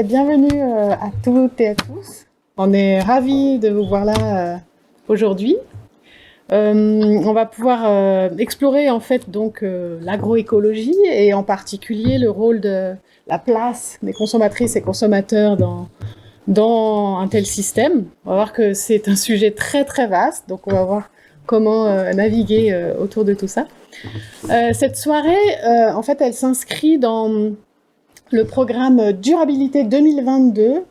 bienvenue à toutes et à tous. On est ravis de vous voir là aujourd'hui. On va pouvoir explorer en fait donc l'agroécologie et en particulier le rôle de la place des consommatrices et consommateurs dans un tel système. On va voir que c'est un sujet très très vaste, donc on va voir comment naviguer autour de tout ça. Cette soirée, en fait, elle s'inscrit dans le programme Durabilité 2022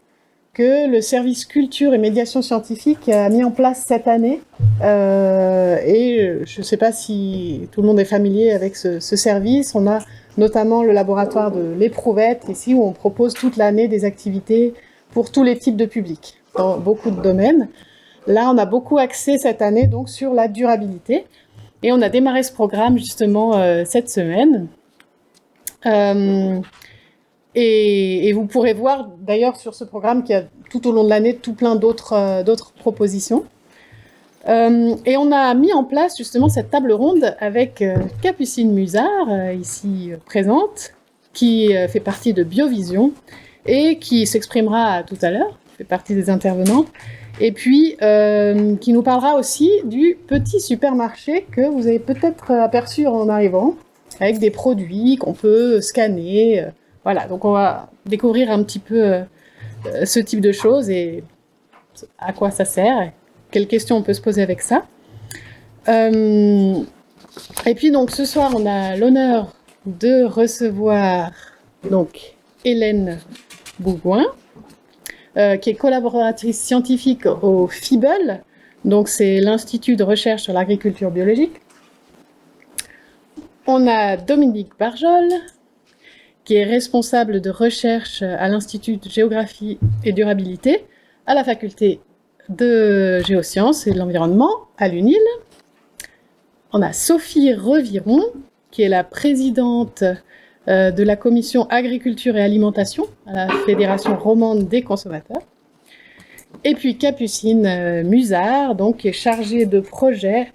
que le service culture et médiation scientifique a mis en place cette année. Et je ne sais pas si tout le monde est familier avec ce service. On a notamment le laboratoire de l'Éprouvette ici où on propose toute l'année des activités pour tous les types de publics dans beaucoup de domaines. Là, on a beaucoup axé cette année donc sur la durabilité et on a démarré ce programme justement cette semaine. Et vous pourrez voir d'ailleurs sur ce programme qu'il y a tout au long de l'année tout plein d'autres propositions. Et on a mis en place justement cette table ronde avec Capucine Musard, ici présente, qui fait partie de Biovision et qui s'exprimera tout à l'heure, fait partie des intervenantes, et puis qui nous parlera aussi du petit supermarché que vous avez peut-être aperçu en arrivant, avec des produits qu'on peut scanner. Voilà, donc on va découvrir un petit peu ce type de choses et à quoi ça sert, et quelles questions on peut se poser avec ça. Et puis donc ce soir, on a l'honneur de recevoir donc Hélène Bougouin, qui est collaboratrice scientifique au FIBEL, donc c'est l'Institut de recherche sur l'agriculture biologique. On a Dominique Barjol, qui est responsable de recherche à l'Institut de géographie et durabilité à la faculté de géosciences et de l'environnement à l'UNIL. On a Sophie Reviron, qui est la présidente de la commission agriculture et alimentation à la Fédération romande des consommateurs. Et puis Capucine Musard, donc, qui est chargée de projet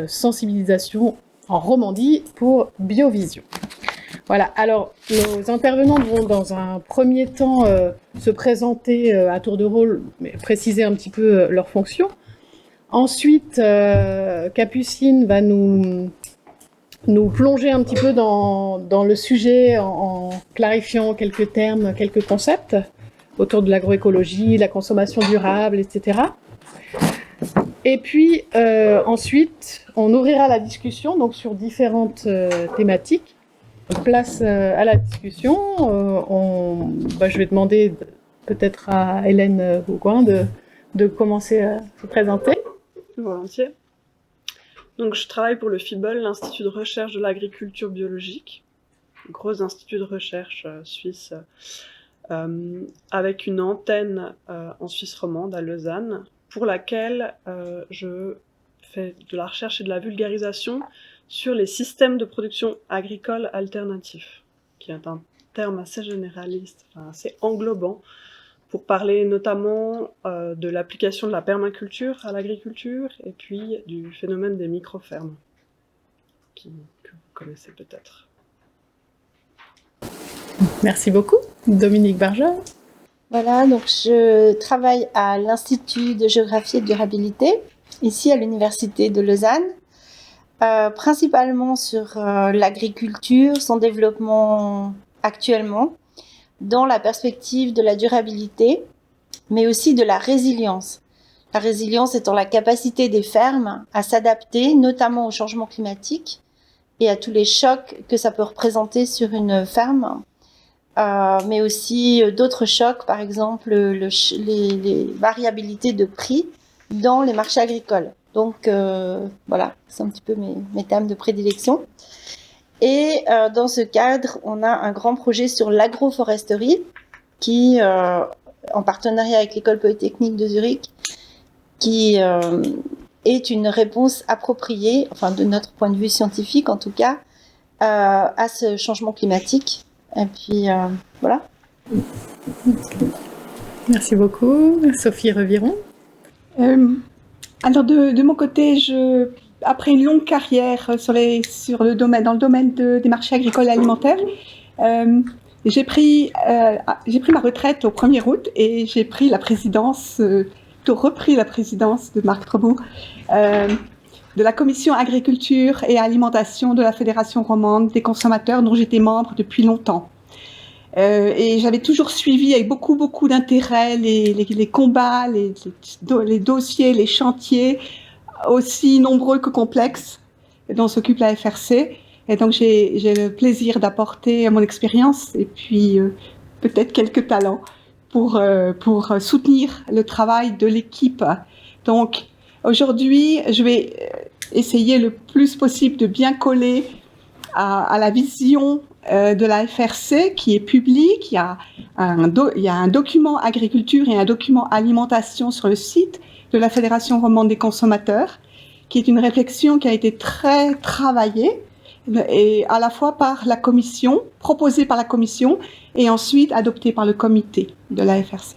sensibilisation en Romandie pour Biovision. Voilà, alors nos intervenantes vont dans un premier temps se présenter à tour de rôle, mais préciser un petit peu leurs fonctions. Ensuite, Capucine va nous plonger un petit peu dans le sujet en clarifiant quelques termes, quelques concepts autour de l'agroécologie, la consommation durable, etc. Et puis ensuite, on ouvrira la discussion donc, sur différentes thématiques. Place à la discussion. Je vais demander peut-être à Hélène Bougouin de commencer à se présenter. Volontiers. Donc, je travaille pour le FIBEL, l'Institut de recherche de l'agriculture biologique, gros institut de recherche suisse, avec une antenne en Suisse romande, à Lausanne, pour laquelle je fais de la recherche et de la vulgarisation sur les systèmes de production agricole alternatifs, qui est un terme assez généraliste, assez englobant, pour parler notamment de l'application de la permaculture à l'agriculture et puis du phénomène des micro-fermes, que vous connaissez peut-être. Merci beaucoup. Dominique Barjol. Voilà, donc je travaille à l'Institut de géographie et de durabilité, ici à l'Université de Lausanne. Principalement sur l'agriculture, son développement actuellement, dans la perspective de la durabilité, mais aussi de la résilience. La résilience étant la capacité des fermes à s'adapter, notamment au changement climatique et à tous les chocs que ça peut représenter sur une ferme, mais aussi d'autres chocs, par exemple les variabilités de prix dans les marchés agricoles. Donc voilà, c'est un petit peu mes thèmes de prédilection. Et dans ce cadre, on a un grand projet sur l'agroforesterie qui, en partenariat avec l'École polytechnique de Zurich, qui est une réponse appropriée, enfin de notre point de vue scientifique en tout cas, à ce changement climatique. Et puis voilà. Merci beaucoup. Sophie Reviron. Alors de mon côté, après une longue carrière dans le domaine des marchés agricoles et alimentaires, j'ai pris ma retraite au 1er août et j'ai pris la présidence, repris la présidence de Marc Trebout, de la commission agriculture et alimentation de la Fédération romande des consommateurs dont j'étais membre depuis longtemps. Et j'avais toujours suivi avec beaucoup d'intérêt les combats, les dossiers, les chantiers, aussi nombreux que complexes, dont s'occupe la FRC. Et donc j'ai le plaisir d'apporter mon expérience et puis peut-être quelques talents pour soutenir le travail de l'équipe. Donc aujourd'hui, je vais essayer le plus possible de bien coller à la vision de la FRC qui est publique. Il y a un document agriculture et un document alimentation sur le site de la Fédération romande des consommateurs, qui est une réflexion qui a été très travaillée, et à la fois par la commission, proposée par la commission, et ensuite adoptée par le comité de la FRC.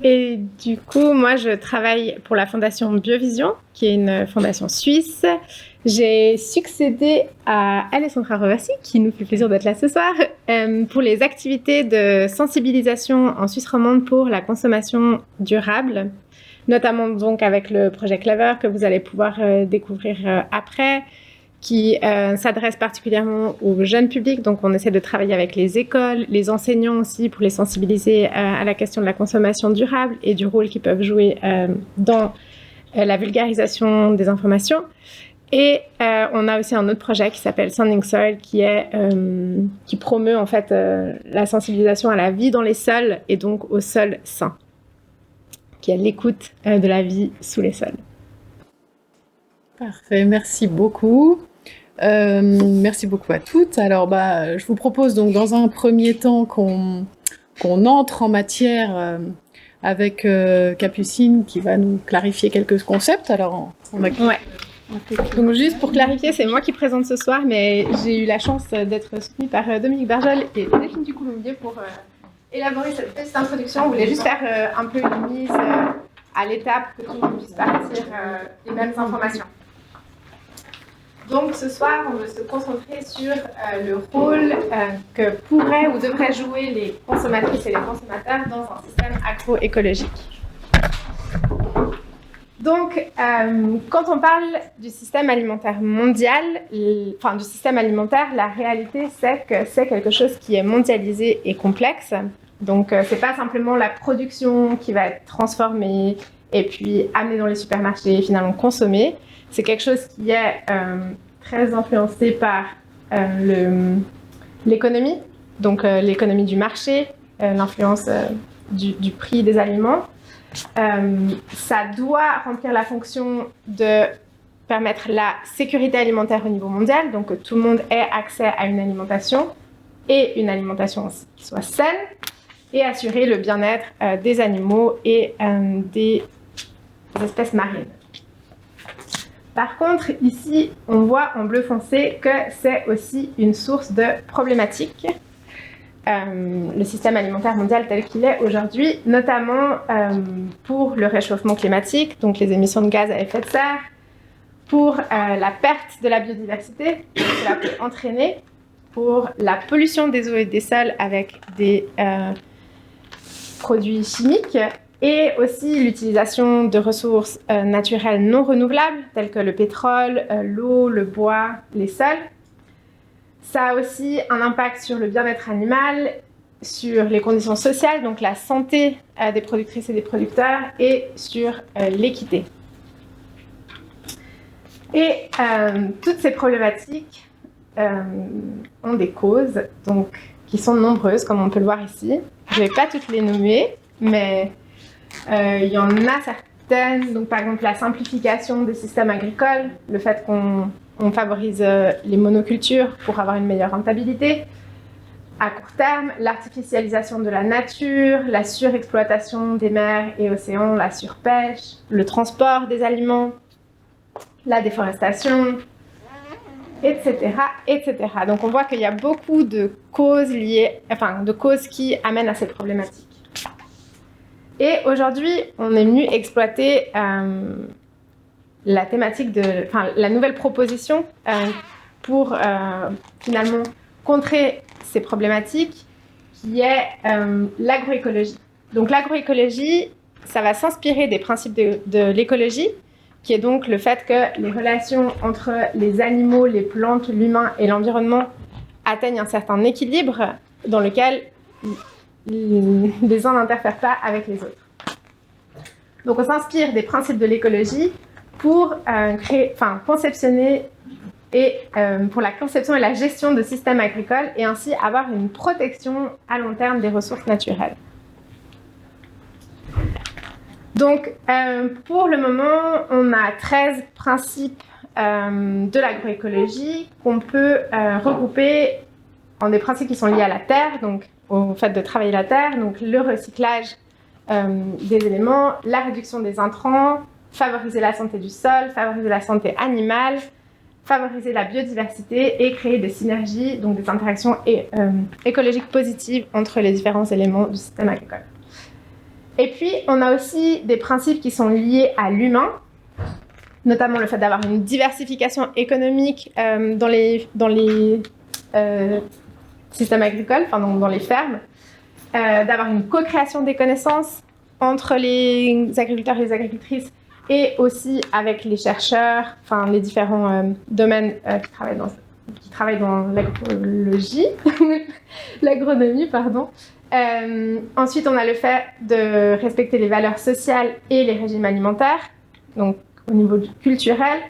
Et du coup, moi, je travaille pour la fondation Biovision, qui est une fondation suisse. J'ai succédé à Alessandra Rovassi, qui nous fait plaisir d'être là ce soir, pour les activités de sensibilisation en Suisse romande pour la consommation durable, notamment donc avec le projet Clever que vous allez pouvoir découvrir après, qui s'adresse particulièrement au jeune public. Donc on essaie de travailler avec les écoles, les enseignants aussi, pour les sensibiliser à la question de la consommation durable et du rôle qu'ils peuvent jouer dans la vulgarisation des informations. Et on a aussi un autre projet qui s'appelle Sounding Soil, qui promeut en fait la sensibilisation à la vie dans les sols et donc aux sols sains, qui est l'écoute de la vie sous les sols. Parfait, merci beaucoup. Merci beaucoup à toutes. Alors, je vous propose donc dans un premier temps qu'on entre en matière avec Capucine qui va nous clarifier quelques concepts. Alors, Ouais. Donc juste pour clarifier, c'est moi qui présente ce soir, mais j'ai eu la chance d'être soutenue par Dominique Barjol et Delphine Ducoulombier pour élaborer cette petite introduction. On voulait juste faire un peu une mise à l'étape que tout le monde puisse partir les mêmes informations. Donc ce soir, on veut se concentrer sur le rôle que pourraient ou devraient jouer les consommatrices et les consommateurs dans un système agroécologique. Donc, quand on parle du système alimentaire mondial, du système alimentaire, la réalité, c'est que c'est quelque chose qui est mondialisé et complexe. Donc, c'est pas simplement la production qui va être transformée et puis amenée dans les supermarchés et finalement consommée. C'est quelque chose qui est très influencé par l'économie, donc l'économie du marché, l'influence du prix des aliments. Ça doit remplir la fonction de permettre la sécurité alimentaire au niveau mondial, donc que tout le monde ait accès à une alimentation et une alimentation qui soit saine, et assurer le bien-être des animaux et des espèces marines. Par contre, ici, on voit en bleu foncé que c'est aussi une source de problématiques. Le système alimentaire mondial tel qu'il est aujourd'hui, notamment pour le réchauffement climatique, donc les émissions de gaz à effet de serre, pour la perte de la biodiversité que cela peut entraîner, pour la pollution des eaux et des sols avec des produits chimiques, et aussi l'utilisation de ressources naturelles non renouvelables, telles que le pétrole, l'eau, le bois, les sols. Ça a aussi un impact sur le bien-être animal, sur les conditions sociales, donc la santé des productrices et des producteurs, et sur l'équité. Et toutes ces problématiques ont des causes donc, qui sont nombreuses, comme on peut le voir ici. Je ne vais pas toutes les nommer, mais il y en a certaines. Donc, par exemple, la simplification des systèmes agricoles, le fait qu'on favorise les monocultures pour avoir une meilleure rentabilité. À court terme, l'artificialisation de la nature, la surexploitation des mers et océans, la surpêche, le transport des aliments, la déforestation, etc., etc. Donc on voit qu'il y a beaucoup de causes de causes qui amènent à cette problématique. Et aujourd'hui, on est venu exploiter la thématique la nouvelle proposition pour finalement contrer ces problématiques, qui est l'agroécologie. Donc l'agroécologie, ça va s'inspirer des principes de l'écologie, qui est donc le fait que les relations entre les animaux, les plantes, l'humain et l'environnement atteignent un certain équilibre dans lequel les uns n'interfèrent pas avec les autres. Donc on s'inspire des principes de l'écologie pour conceptionner et pour la conception et la gestion de systèmes agricoles et ainsi avoir une protection à long terme des ressources naturelles. Donc, pour le moment, on a 13 principes de l'agroécologie qu'on peut regrouper en des principes qui sont liés à la terre, donc au fait de travailler la terre, donc le recyclage des éléments, la réduction des intrants, favoriser la santé du sol, favoriser la santé animale, favoriser la biodiversité et créer des synergies, donc des interactions écologiques positives entre les différents éléments du système agricole. Et puis, on a aussi des principes qui sont liés à l'humain, notamment le fait d'avoir une diversification économique dans les systèmes agricoles, enfin dans les fermes, d'avoir une co-création des connaissances entre les agriculteurs et les agricultrices et aussi avec les chercheurs, enfin les différents domaines qui travaillent dans l'agronomie, pardon. Ensuite, on a le fait de respecter les valeurs sociales et les régimes alimentaires, donc au niveau culturel,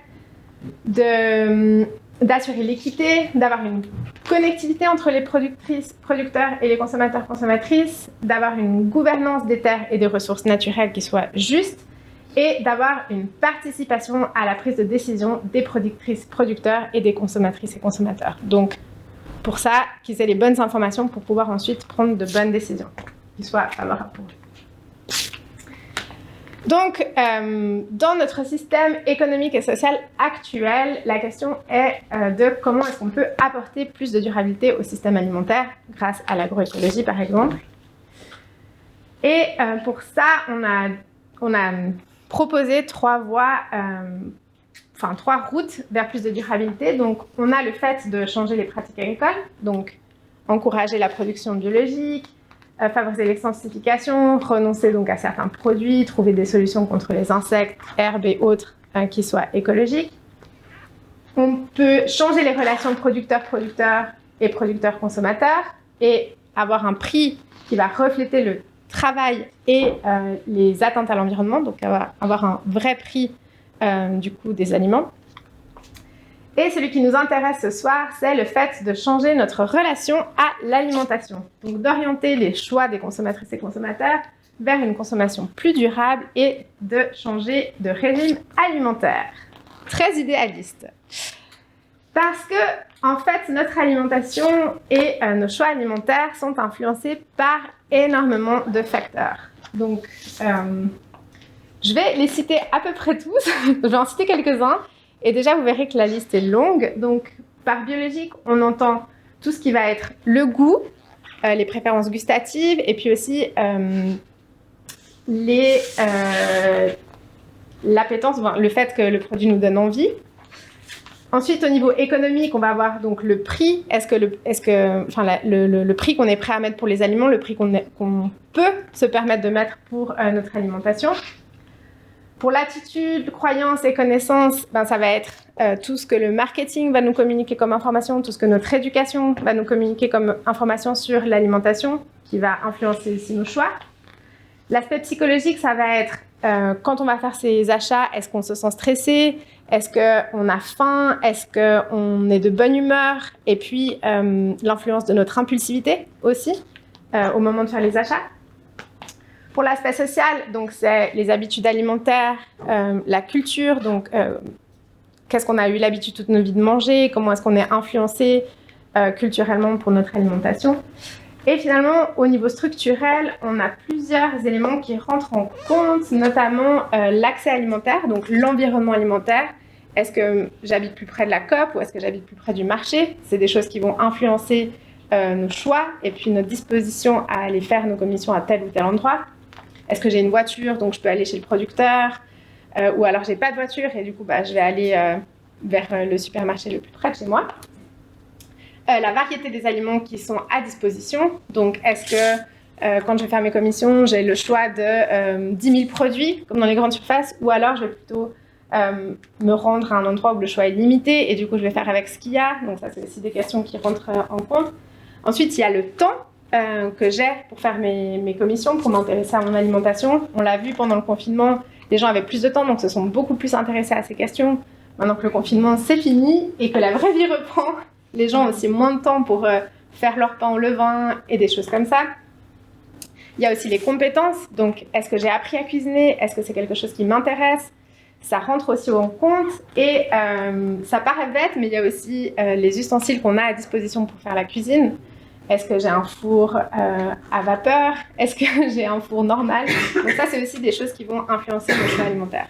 d'assurer l'équité, d'avoir une connectivité entre les producteurs et les consommateurs-consommatrices, d'avoir une gouvernance des terres et des ressources naturelles qui soit juste, et d'avoir une participation à la prise de décision des productrices, producteurs et des consommatrices et consommateurs. Donc, pour ça, qu'ils aient les bonnes informations pour pouvoir ensuite prendre de bonnes décisions qui soient favorables pour eux. Donc, dans notre système économique et social actuel, la question est de comment est-ce qu'on peut apporter plus de durabilité au système alimentaire grâce à l'agroécologie, par exemple. Et pour ça, on a proposé trois routes vers plus de durabilité. Donc, on a le fait de changer les pratiques agricoles, donc encourager la production biologique, favoriser l'extensification, renoncer donc à certains produits, trouver des solutions contre les insectes, herbes et autres qui soient écologiques. On peut changer les relations producteurs-producteurs et producteurs-consommateurs et avoir un prix qui va refléter le travail et les atteintes à l'environnement, donc avoir un vrai prix du coût des aliments. Et celui qui nous intéresse ce soir, c'est le fait de changer notre relation à l'alimentation. Donc d'orienter les choix des consommatrices et consommateurs vers une consommation plus durable et de changer de régime alimentaire. Très idéaliste. Parce que, en fait, notre alimentation et nos choix alimentaires sont influencés par énormément de facteurs. Donc, je vais les citer à peu près tous. Je vais en citer quelques-uns. Et déjà, vous verrez que la liste est longue. Donc, par biologique, on entend tout ce qui va être le goût, les préférences gustatives, et puis aussi l'appétence, le fait que le produit nous donne envie. Ensuite, au niveau économique, on va avoir donc le prix. Le prix qu'on est prêt à mettre pour les aliments, le prix qu'on peut se permettre de mettre pour notre alimentation. Pour l'attitude, croyance et connaissance, ça va être tout ce que le marketing va nous communiquer comme information, tout ce que notre éducation va nous communiquer comme information sur l'alimentation, qui va influencer aussi nos choix. L'aspect psychologique, ça va être quand on va faire ses achats, est-ce qu'on se sent stressé? Est-ce qu'on a faim? Est-ce qu'on est de bonne humeur? Et puis, l'influence de notre impulsivité aussi, au moment de faire les achats. Pour l'aspect social, donc c'est les habitudes alimentaires, la culture, donc qu'est-ce qu'on a eu l'habitude toute nos vies de manger, comment est-ce qu'on est influencé culturellement pour notre alimentation. Et finalement, au niveau structurel, on a plusieurs éléments qui rentrent en compte, notamment l'accès alimentaire, donc l'environnement alimentaire. Est-ce que j'habite plus près de la COP ou est-ce que j'habite plus près du marché? C'est des choses qui vont influencer nos choix et puis notre disposition à aller faire nos commissions à tel ou tel endroit. Est-ce que j'ai une voiture, donc je peux aller chez le producteur ou alors j'ai pas de voiture et du coup je vais aller vers le supermarché le plus près de chez moi. la variété des aliments qui sont à disposition. Donc, est-ce que quand je vais faire mes commissions, j'ai le choix de 10 000 produits, comme dans les grandes surfaces, ou alors je vais plutôt me rendre à un endroit où le choix est limité, et du coup, je vais faire avec ce qu'il y a. Donc, ça, c'est aussi des questions qui rentrent en compte. Ensuite, il y a le temps que j'ai pour faire mes commissions, pour m'intéresser à mon alimentation. On l'a vu pendant le confinement, les gens avaient plus de temps, donc se sont beaucoup plus intéressés à ces questions. Maintenant que le confinement, c'est fini, et que la vraie vie reprend, les gens ont aussi moins de temps pour faire leur pain au levain et des choses comme ça. Il y a aussi les compétences, donc est-ce que j'ai appris à cuisiner? Est-ce que c'est quelque chose qui m'intéresse? Ça rentre aussi en compte, et ça paraît bête, mais il y a aussi les ustensiles qu'on a à disposition pour faire la cuisine. Est-ce que j'ai un four à vapeur? Est-ce que j'ai un four normal? Donc ça, c'est aussi des choses qui vont influencer le choix alimentaire.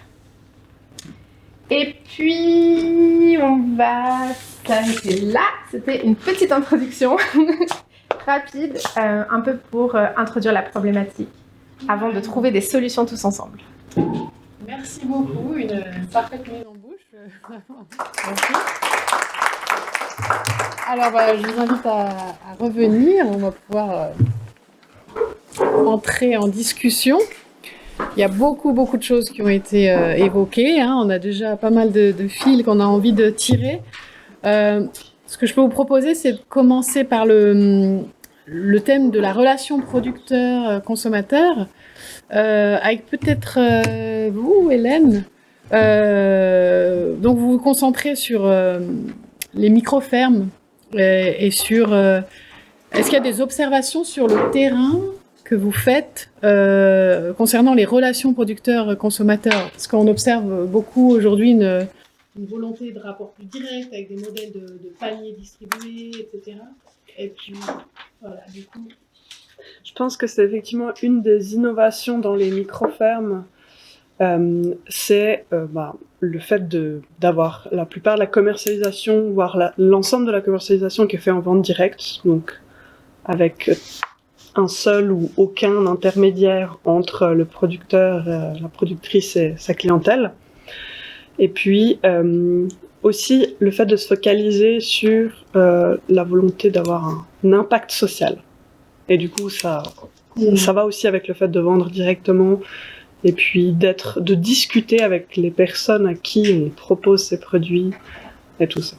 Et puis, on va s'arrêter là. C'était une petite introduction rapide, un peu pour introduire la problématique, avant de trouver des solutions tous ensemble. Merci beaucoup, une parfaite mise en bouche. Merci. Alors, je vous invite à revenir. On va pouvoir entrer en discussion. Il y a beaucoup de choses qui ont été évoquées. On a déjà pas mal de fils qu'on a envie de tirer. Ce que je peux vous proposer, c'est de commencer par le thème de la relation producteur-consommateur, avec peut-être vous, Hélène. Donc, vous vous concentrez sur les micro-fermes et sur... est-ce qu'il y a des observations sur le terrain que vous faites concernant les relations producteurs-consommateurs? Parce qu'on observe beaucoup aujourd'hui une volonté de rapport plus direct avec des modèles de paniers distribués, etc. Et puis, voilà, du coup... Je pense que c'est effectivement une des innovations dans les micro-fermes, c'est le fait d'avoir la plupart de la commercialisation, voire l'ensemble de la commercialisation qui est fait en vente directe, donc avec un seul ou aucun intermédiaire entre le producteur, la productrice et sa clientèle. Et puis aussi le fait de se focaliser sur la volonté d'avoir un impact social. Et du coup, ça va aussi avec le fait de vendre directement, et puis de discuter avec les personnes à qui on propose ces produits et tout ça.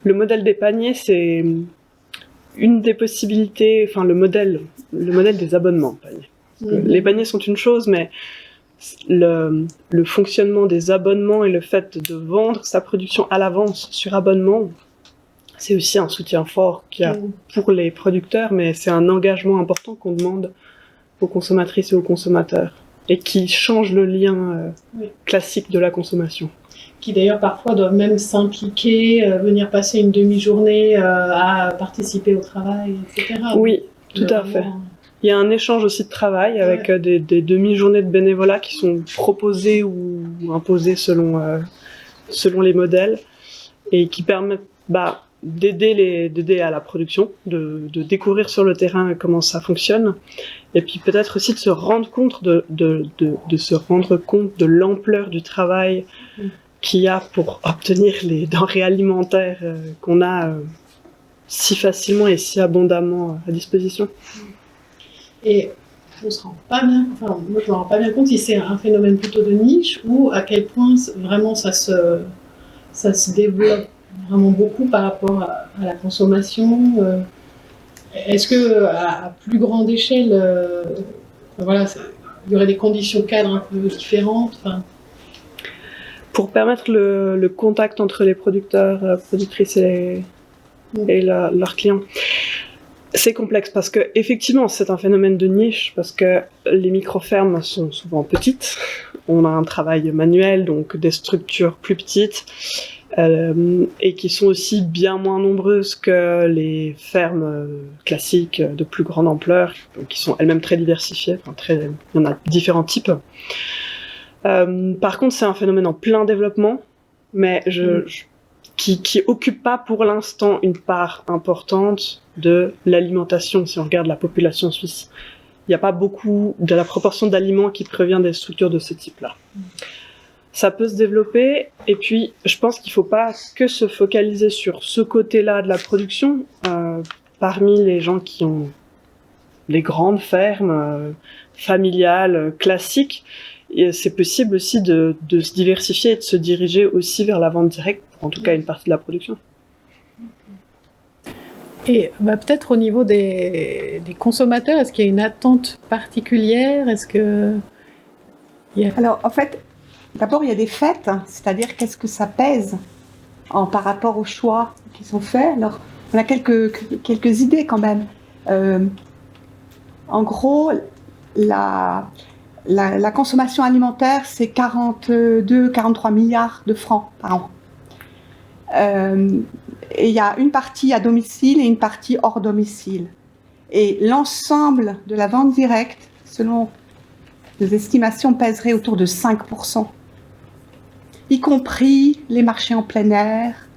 Le modèle des paniers, c'est une des possibilités, enfin le modèle des abonnements. Les paniers sont une chose, mais le fonctionnement des abonnements et le fait de vendre sa production à l'avance sur abonnement, c'est aussi un soutien fort qu'il y a pour les producteurs, mais c'est un engagement important qu'on demande aux consommatrices et aux consommateurs, et qui change le lien classique de la consommation. Qui d'ailleurs parfois doivent même s'impliquer, venir passer une demi-journée à participer au travail, etc. Oui, tout à fait. Il y a un échange aussi de travail avec des demi-journées de bénévolat qui sont proposées ou imposées selon les modèles, et qui permettent d'aider à la production, de découvrir sur le terrain comment ça fonctionne, et puis peut-être aussi de se rendre compte de l'ampleur du travail qu'il y a pour obtenir les denrées alimentaires qu'on a si facilement et si abondamment à disposition. Et on se rend pas bien, moi je me rends pas bien compte si c'est un phénomène plutôt de niche ou à quel point vraiment ça se développe vraiment beaucoup par rapport à la consommation. Est-ce que à plus grande échelle, il y aurait des conditions cadres un peu différentes? Pour permettre le contact entre les producteurs, productrices et leurs clients. C'est complexe parce que effectivement c'est un phénomène de niche, parce que les micro-fermes sont souvent petites, on a un travail manuel, donc des structures plus petites, et qui sont aussi bien moins nombreuses que les fermes classiques de plus grande ampleur, qui sont elles-mêmes très diversifiées, il y en a différents types. Par contre c'est un phénomène en plein développement, mais qui occupe pas pour l'instant une part importante de l'alimentation. Si on regarde la population suisse, il n'y a pas beaucoup de la proportion d'aliments qui provient des structures de ce type-là. ça peut se développer. Et puis, je pense qu'il faut pas que se focaliser sur ce côté-là de la production. Parmi les gens qui ont les grandes fermes familiales classiques, et c'est possible aussi de se diversifier et de se diriger aussi vers la vente directe, en tout cas une partie de la production. Et peut-être au niveau des consommateurs, est-ce qu'il y a une attente particulière? Alors, en fait, d'abord, il y a des faits, c'est-à-dire qu'est-ce que ça pèse par rapport aux choix qui sont faits. Alors, on a quelques idées quand même. En gros, la consommation alimentaire, c'est 43 milliards de francs par an. Et il y a une partie à domicile et une partie hors domicile. Et l'ensemble de la vente directe, selon les estimations, pèserait autour de 5%, y compris les marchés en plein air,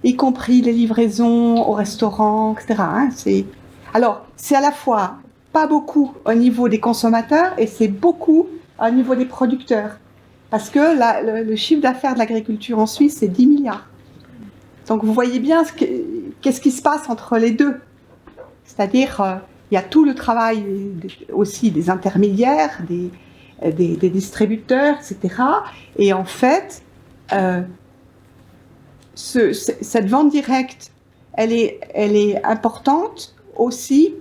y compris les livraisons au restaurant, etc. Alors, c'est à la fois pas beaucoup au niveau des consommateurs et c'est beaucoup au niveau des producteurs. Parce que le chiffre d'affaires de l'agriculture en Suisse, c'est 10 milliards. Donc vous voyez bien qu'est-ce qui se passe entre les deux. C'est-à-dire, il y a tout le travail aussi des intermédiaires, des distributeurs, etc. Et en fait, cette vente directe, elle est importante aussi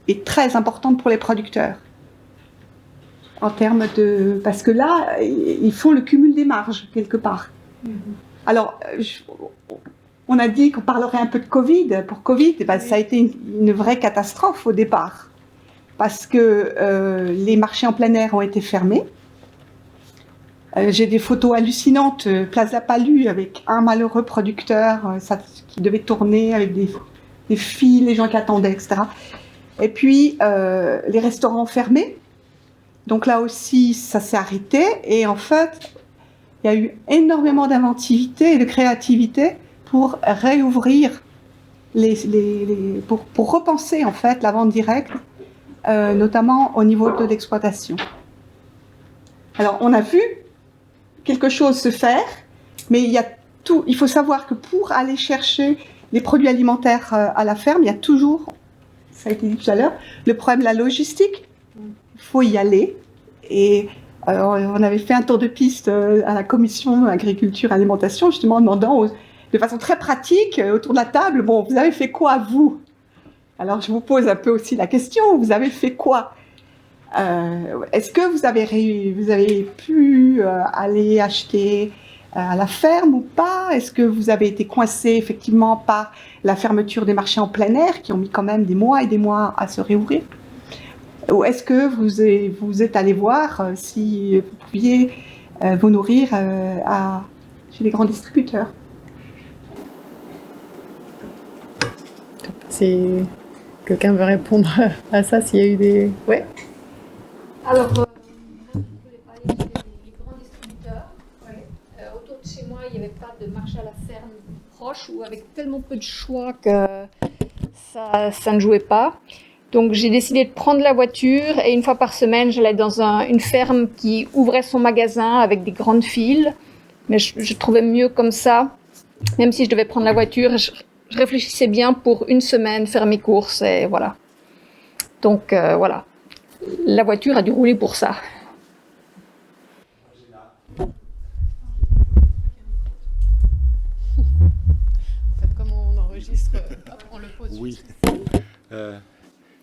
et très importante pour les producteurs. En termes parce que là, ils font le cumul des marges, quelque part. Alors, on a dit qu'on parlerait un peu de Covid. Pour Covid, ça a été une vraie catastrophe au départ. Parce que les marchés en plein air ont été fermés. J'ai des photos hallucinantes, Place La Palud, avec un malheureux producteur qui devait tourner avec des fils, les gens qui attendaient, etc. Et puis, les restaurants fermés. Donc là aussi, ça s'est arrêté. Et en fait, il y a eu énormément d'inventivité et de créativité pour réouvrir, pour repenser en fait la vente directe, notamment au niveau de l'exploitation. Alors, on a vu quelque chose se faire, mais il faut savoir que pour aller chercher les produits alimentaires à la ferme, il y a toujours, ça a été dit tout à l'heure, le problème de la logistique. Il faut y aller. Et alors, on avait fait un tour de piste à la commission agriculture et alimentation, justement en demandant de façon très pratique autour de la table, bon, vous avez fait quoi vous? Alors je vous pose un peu aussi la question, vous avez fait quoi? Est-ce que vous avez pu aller acheter à la ferme ou pas? Est-ce que vous avez été coincé effectivement par la fermeture des marchés en plein air qui ont mis quand même des mois et des mois à se réouvrir? Ou est-ce que vous êtes allé voir si vous pouviez vous nourrir chez les grands distributeurs? Si quelqu'un veut répondre à ça, s'il y a eu des... Ouais. Alors, moi, je voulais parler des grands distributeurs. Autour de chez moi, il n'y avait pas de marché à la ferme proche ou avec tellement peu de choix que ça ne jouait pas. Donc, j'ai décidé de prendre la voiture et une fois par semaine, j'allais dans une ferme qui ouvrait son magasin avec des grandes files. Mais je trouvais mieux comme ça, même si je devais prendre la voiture, je réfléchissais bien pour une semaine faire mes courses et voilà. Donc, voilà. La voiture a dû rouler pour ça. En fait, comme on enregistre, on le pose. Oui.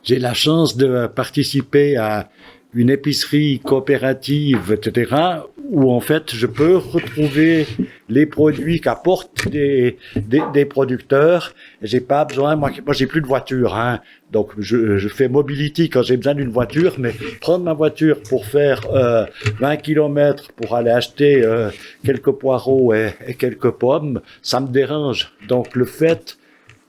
J'ai la chance de participer à une épicerie coopérative, etc., où en fait je peux retrouver les produits qu'apportent des producteurs. J'ai pas besoin, moi j'ai plus de voiture, hein, donc je fais mobility quand j'ai besoin d'une voiture, mais prendre ma voiture pour faire 20 km pour aller acheter quelques poireaux et quelques pommes, ça me dérange. Donc le fait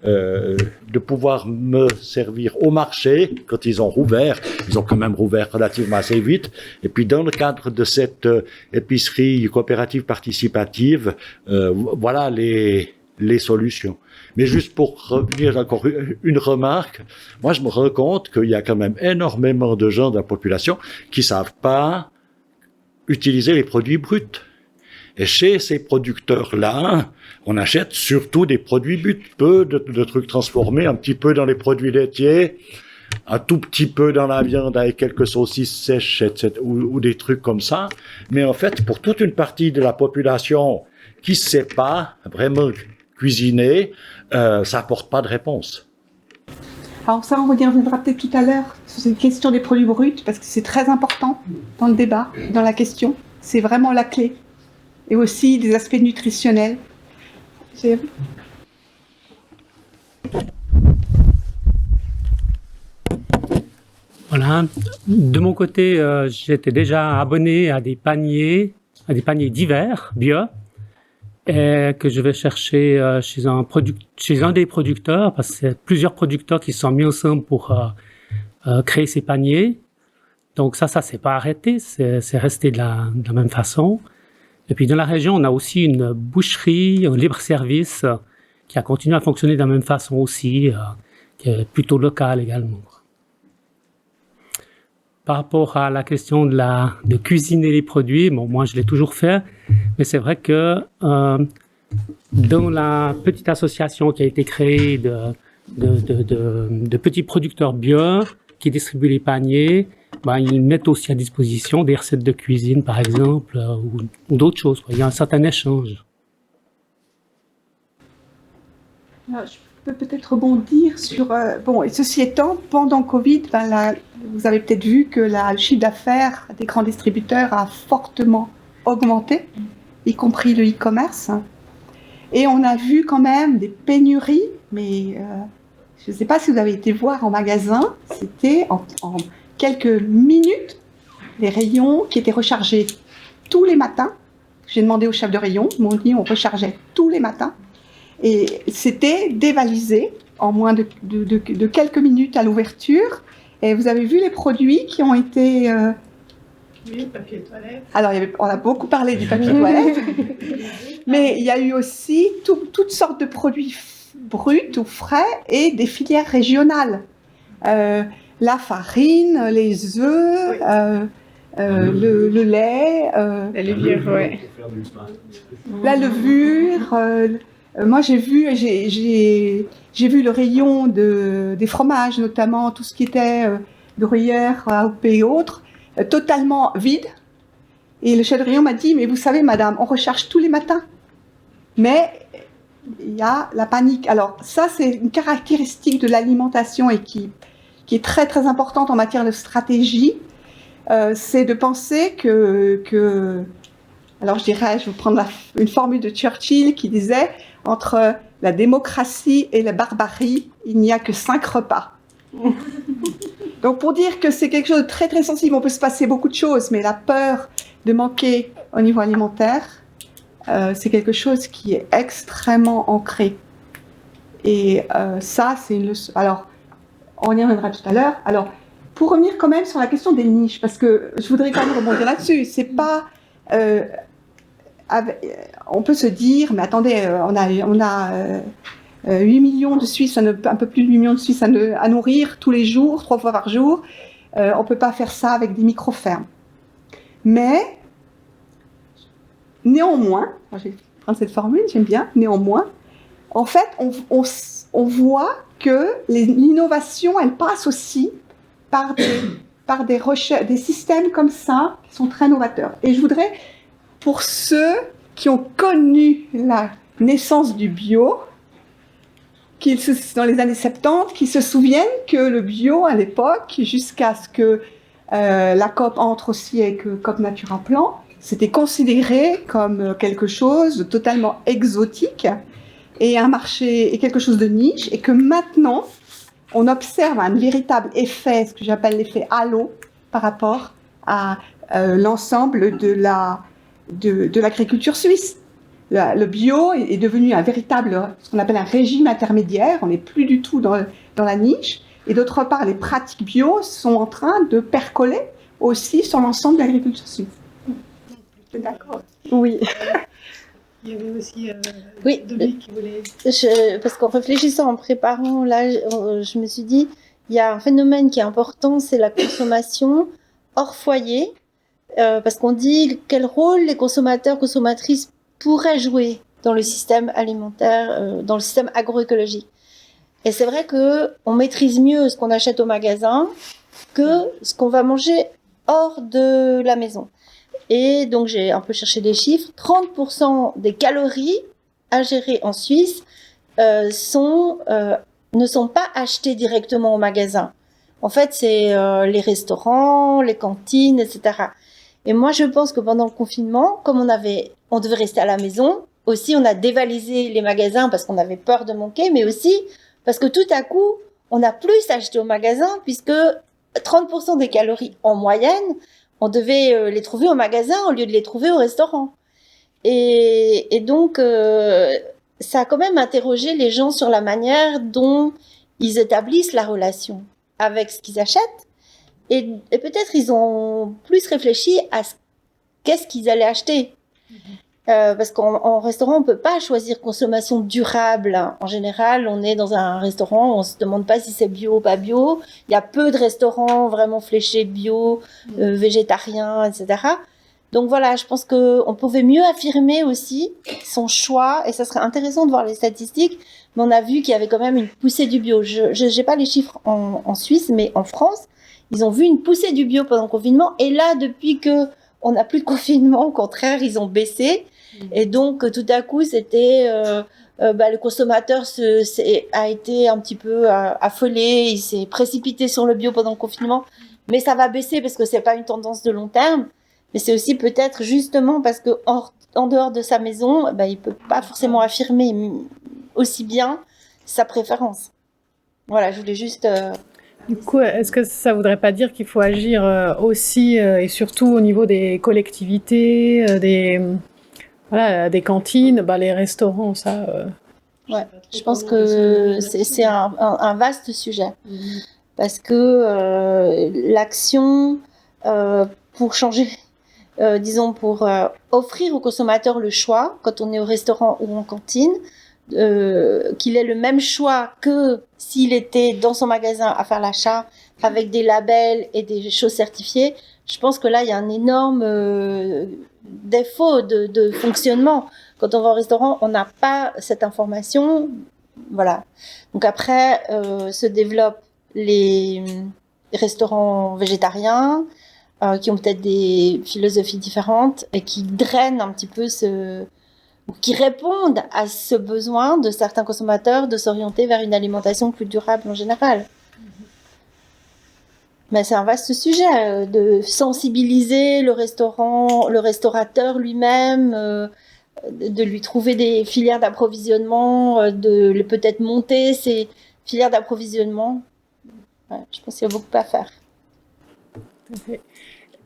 de pouvoir me servir au marché quand ils ont rouvert. Ils ont quand même rouvert relativement assez vite. Et puis dans le cadre de cette épicerie coopérative participative, voilà les solutions. Mais juste pour revenir encore une remarque, moi je me rends compte qu'il y a quand même énormément de gens de la population qui savent pas utiliser les produits bruts. Et chez ces producteurs-là, on achète surtout des produits buts, peu de trucs transformés, un petit peu dans les produits laitiers, un tout petit peu dans la viande avec quelques saucisses sèches, etc., ou des trucs comme ça. Mais en fait, pour toute une partie de la population qui ne sait pas vraiment cuisiner, ça apporte pas de réponse. Alors ça, on reviendra peut-être tout à l'heure sur cette question des produits bruts, parce que c'est très important dans le débat, dans la question. C'est vraiment la clé. Et aussi des aspects nutritionnels. Voilà. De mon côté, j'étais déjà abonné à des paniers divers, bio, et que je vais chercher chez un des producteurs, parce que c'est plusieurs producteurs qui se sont mis ensemble pour créer ces paniers. Donc ça s'est pas arrêté, c'est resté de la même façon. Et puis dans la région, on a aussi une boucherie, un libre-service qui a continué à fonctionner de la même façon aussi, qui est plutôt local également. Par rapport à la question de cuisiner les produits, bon, moi je l'ai toujours fait, mais c'est vrai que dans la petite association qui a été créée de petits producteurs bio qui distribuent les paniers, ben, ils mettent aussi à disposition des recettes de cuisine, par exemple, ou d'autres choses, quoi. Il y a un certain échange. Alors, je peux peut-être rebondir sur... bon, et ceci étant, pendant Covid, vous avez peut-être vu que le chiffre d'affaires des grands distributeurs a fortement augmenté, y compris le e-commerce. Et on a vu quand même des pénuries, mais je ne sais pas si vous avez été voir en magasin, c'était en quelques minutes, les rayons qui étaient rechargés tous les matins. J'ai demandé au chef de rayon, ils m'ont dit on rechargeait tous les matins. Et c'était dévalisé en moins de quelques minutes à l'ouverture. Et vous avez vu les produits qui ont été... Oui, papier toilette. Alors, on a beaucoup parlé du papier toilette, mais il y a eu aussi toutes sortes de produits bruts ou frais et des filières régionales. La farine, les œufs, le lait, La levure, ouais. la levure. Moi, j'ai vu le rayon des fromages, notamment tout ce qui était gruyère, AOP et autres, totalement vide. Et le chef de rayon m'a dit, mais vous savez, madame, on recharge tous les matins. Mais il y a la panique. Alors ça, c'est une caractéristique de l'alimentation et qui est très très importante en matière de stratégie. C'est de penser que alors je dirais, je vais prendre une formule de Churchill qui disait « Entre la démocratie et la barbarie, il n'y a que 5 repas ». Donc pour dire que c'est quelque chose de très très sensible, on peut se passer beaucoup de choses, mais la peur de manquer au niveau alimentaire, c'est quelque chose qui est extrêmement ancré. Et ça, c'est une leçon. Alors, on y reviendra tout à l'heure. Alors, pour revenir quand même sur la question des niches, parce que je voudrais quand même rebondir là-dessus, c'est pas... on peut se dire, mais attendez, on a 8 millions de Suisses, un peu plus de 8 millions de Suisses à nourrir tous les jours, 3 fois par jour. On ne peut pas faire ça avec des micro-fermes. Mais, néanmoins, je vais prendre cette formule, j'aime bien, néanmoins, en fait, on voit que l'innovation, elle passe aussi par des recherches, des systèmes comme ça, qui sont très novateurs. Et je voudrais, pour ceux qui ont connu la naissance du bio, dans les années 70, qui se souviennent que le bio, à l'époque, jusqu'à ce que la COP entre aussi avec COP Natura Plan, c'était considéré comme quelque chose de totalement exotique et un marché et quelque chose de niche, et que maintenant, on observe un véritable effet, ce que j'appelle l'effet halo, par rapport à l'ensemble de l'agriculture suisse. Le bio est devenu un véritable, ce qu'on appelle un régime intermédiaire, on n'est plus du tout dans la niche, et d'autre part, les pratiques bio sont en train de percoler aussi sur l'ensemble de l'agriculture suisse. D'accord. Oui. Il y avait aussi Oui. Dominique qui voulait... Parce qu'en réfléchissant, en préparant, là, je me suis dit, il y a un phénomène qui est important, c'est la consommation hors foyer, parce qu'on dit quel rôle les consommateurs, consommatrices pourraient jouer dans le système alimentaire, dans le système agroécologique. Et c'est vrai que on maîtrise mieux ce qu'on achète au magasin que ce qu'on va manger hors de la maison. Et donc j'ai un peu cherché des chiffres. 30% des calories ingérées en Suisse ne sont pas achetées directement au magasin. En fait, c'est les restaurants, les cantines, etc. Et moi, je pense que pendant le confinement, comme on devait rester à la maison, aussi on a dévalisé les magasins parce qu'on avait peur de manquer, mais aussi parce que tout à coup, on a plus acheté au magasin puisque 30% des calories en moyenne, on devait les trouver au magasin au lieu de les trouver au restaurant. Et donc, ça a quand même interrogé les gens sur la manière dont ils établissent la relation avec ce qu'ils achètent. Et peut-être ils ont plus réfléchi à qu'est-ce qu'ils allaient acheter. Parce qu'en restaurant, on peut pas choisir consommation durable. En général, on est dans un restaurant, on se demande pas si c'est bio ou pas bio. Il y a peu de restaurants vraiment fléchés bio, végétariens, etc. Donc voilà, je pense qu'on pouvait mieux affirmer aussi son choix, et ça serait intéressant de voir les statistiques, mais on a vu qu'il y avait quand même une poussée du bio. Je n'ai pas les chiffres en Suisse, mais en France, ils ont vu une poussée du bio pendant le confinement, et là, depuis qu'on n'a plus de confinement, au contraire, ils ont baissé, et donc tout à coup, c'était... le consommateur a été un petit peu affolé, il s'est précipité sur le bio pendant le confinement, mais ça va baisser parce que c'est pas une tendance de long terme. Mais c'est aussi peut-être justement parce que en dehors de sa maison, il peut pas forcément affirmer aussi bien sa préférence. Voilà, je voulais juste... Du coup, est-ce que ça voudrait pas dire qu'il faut agir aussi et surtout au niveau des collectivités, des cantines, les restaurants, ça... Ouais, je pense que c'est un vaste sujet. Parce que l'action pour changer... pour offrir au consommateur le choix, quand on est au restaurant ou en cantine, qu'il ait le même choix que s'il était dans son magasin à faire l'achat avec des labels et des choses certifiées. Je pense que là, il y a un énorme défaut de fonctionnement. Quand on va au restaurant, on n'a pas cette information. Voilà. Donc après, se développent les restaurants végétariens, qui ont peut-être des philosophies différentes et qui drainent un petit peu qui répondent à ce besoin de certains consommateurs de s'orienter vers une alimentation plus durable en général. Mais c'est un vaste sujet de sensibiliser le restaurateur lui-même, de lui trouver des filières d'approvisionnement, de peut-être monter ces filières d'approvisionnement. Ouais, je pense qu'il y a beaucoup à faire.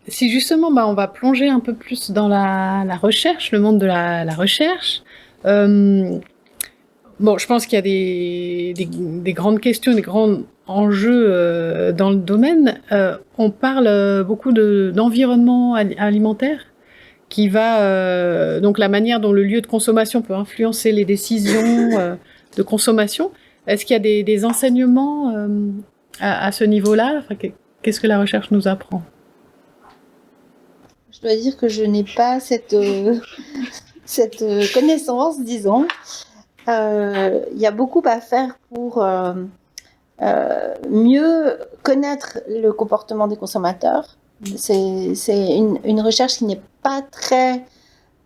Si justement on va plonger un peu plus dans la recherche, le monde de la recherche, je pense qu'il y a des grandes questions, des grands enjeux dans le domaine. On parle beaucoup d'environnement alimentaire qui va... donc la manière dont le lieu de consommation peut influencer les décisions de consommation. Est-ce qu'il y a des enseignements à ce niveau-là ? Qu'est-ce que la recherche nous apprend ? Je dois dire que je n'ai pas cette connaissance, disons. Il y a beaucoup à faire pour mieux connaître le comportement des consommateurs. C'est une recherche qui n'est pas très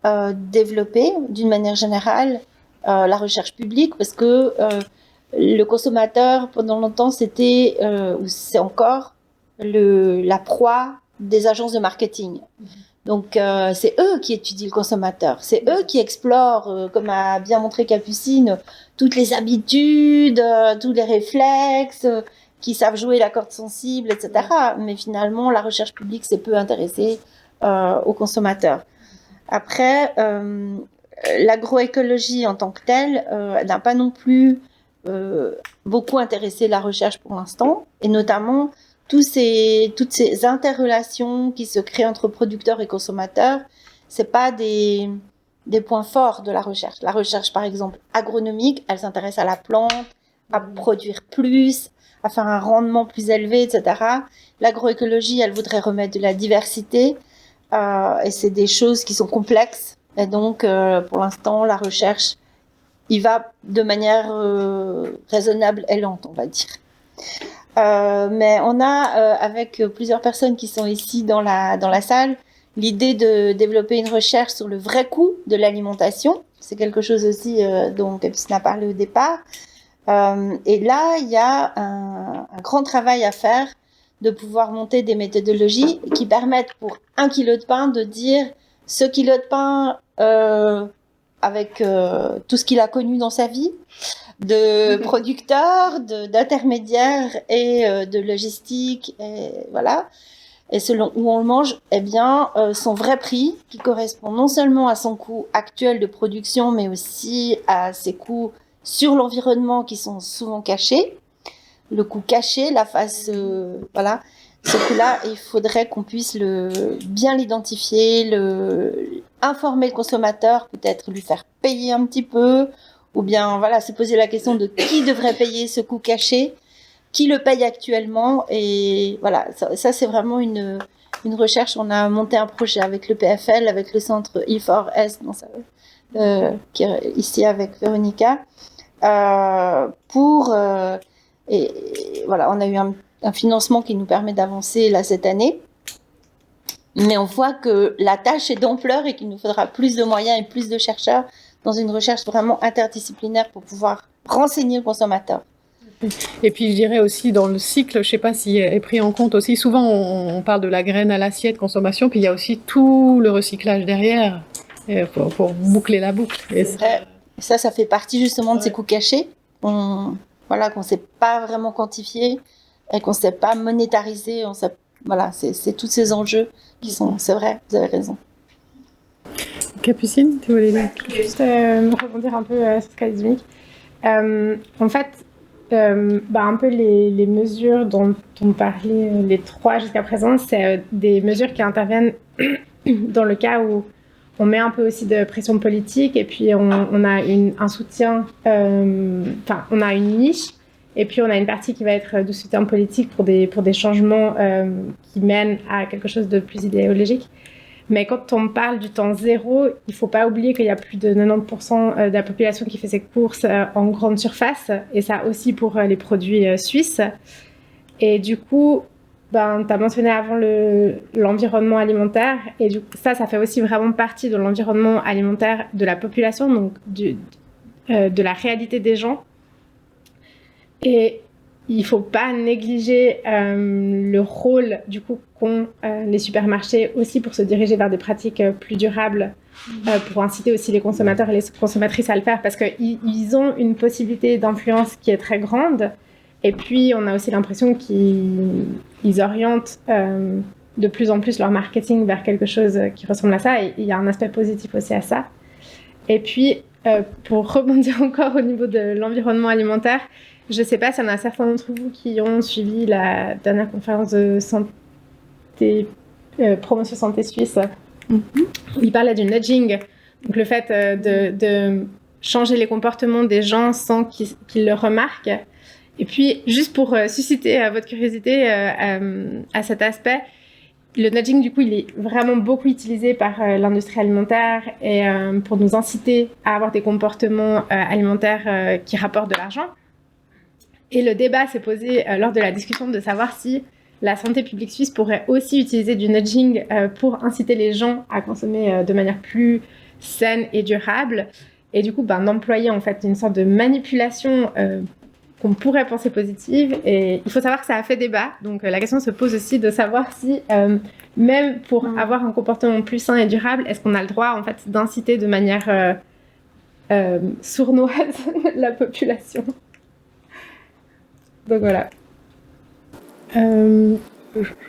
développée d'une manière générale, la recherche publique, parce que le consommateur, pendant longtemps, c'était, ou c'est encore, la proie des agences de marketing. Donc, c'est eux qui étudient le consommateur. C'est eux qui explorent, comme a bien montré Capucine, toutes les habitudes, tous les réflexes, qui savent jouer la corde sensible, etc. Mais finalement, la recherche publique s'est peu intéressée aux consommateurs. Après, l'agroécologie en tant que telle n'a pas non plus beaucoup intéressé la recherche pour l'instant, et notamment toutes ces interrelations qui se créent entre producteurs et consommateurs, c'est pas des points forts de la recherche. La recherche, par exemple, agronomique, elle s'intéresse à la plante, à produire plus, à faire un rendement plus élevé, etc. L'agroécologie, elle voudrait remettre de la diversité et c'est des choses qui sont complexes. Et donc, pour l'instant, la recherche, il va de manière raisonnable et lente, on va dire. Mais on a, avec plusieurs personnes qui sont ici dans la salle, l'idée de développer une recherche sur le vrai coût de l'alimentation. C'est quelque chose aussi dont Capucine a parlé au départ. Et là, il y a un grand travail à faire de pouvoir monter des méthodologies qui permettent pour 1 kilo de pain de dire ce kilo de pain avec tout ce qu'il a connu dans sa vie, de producteurs, d'intermédiaires et de logistique, et voilà. Et selon où on le mange, eh bien, son vrai prix, qui correspond non seulement à son coût actuel de production, mais aussi à ses coûts sur l'environnement qui sont souvent cachés. Le coût caché, la face, voilà. Ce coût-là, il faudrait qu'on puisse bien l'identifier, informer le consommateur, peut-être lui faire payer un petit peu, ou bien, voilà, se poser la question de qui devrait payer ce coût caché, qui le paye actuellement, et voilà, ça c'est vraiment une recherche. On a monté un projet avec le PFL, avec le centre I4S, qui est ici avec Véronica, et voilà, on a eu un financement qui nous permet d'avancer là cette année. Mais on voit que la tâche est d'ampleur et qu'il nous faudra plus de moyens et plus de chercheurs dans une recherche vraiment interdisciplinaire pour pouvoir renseigner le consommateur. Et puis je dirais aussi dans le cycle, je ne sais pas s'il est pris en compte aussi, souvent on parle de la graine à l'assiette, consommation, puis il y a aussi tout le recyclage derrière pour boucler la boucle. Et ça fait partie justement de ces coûts cachés, voilà, qu'on ne sait pas vraiment quantifier et qu'on ne sait pas monétariser. Voilà, c'est tous ces enjeux qui sont, c'est vrai, vous avez raison. Capucine, tu voulais dire juste rebondir un peu sur ce qu'a dit Dominique. En fait, un peu les mesures dont on parlait, les 3 jusqu'à présent, c'est des mesures qui interviennent dans le cas où on met un peu aussi de pression politique et puis on a un soutien, on a une niche et puis on a une partie qui va être de soutien politique pour des changements qui mènent à quelque chose de plus idéologique. Mais quand on parle du temps zéro, il ne faut pas oublier qu'il y a plus de 90% de la population qui fait ses courses en grande surface, et ça aussi pour les produits suisses. Et du coup, tu as mentionné avant l'environnement alimentaire, et du coup, ça fait aussi vraiment partie de l'environnement alimentaire de la population, donc de la réalité des gens. Et il ne faut pas négliger le rôle du coup qu'ont les supermarchés aussi pour se diriger vers des pratiques plus durables, pour inciter aussi les consommateurs et les consommatrices à le faire, parce qu'ils ont une possibilité d'influence qui est très grande. Et puis on a aussi l'impression qu'ils orientent de plus en plus leur marketing vers quelque chose qui ressemble à ça, et il y a un aspect positif aussi à ça. Et puis pour rebondir encore au niveau de l'environnement alimentaire, je ne sais pas s'il y en a certains d'entre vous qui ont suivi la dernière conférence de santé, promotion santé suisse. Il parlait du nudging, donc le fait de changer les comportements des gens sans qu'ils le remarquent. Et puis, juste pour susciter votre curiosité à cet aspect, le nudging, du coup, il est vraiment beaucoup utilisé par l'industrie alimentaire et pour nous inciter à avoir des comportements alimentaires qui rapportent de l'argent. Et le débat s'est posé lors de la discussion de savoir si la santé publique suisse pourrait aussi utiliser du nudging pour inciter les gens à consommer de manière plus saine et durable. Et du coup, d'employer en fait une sorte de manipulation qu'on pourrait penser positive. Et il faut savoir que ça a fait débat. Donc la question se pose aussi de savoir si, même pour avoir un comportement plus sain et durable, est-ce qu'on a le droit en fait d'inciter de manière sournoise la population. Donc voilà. Je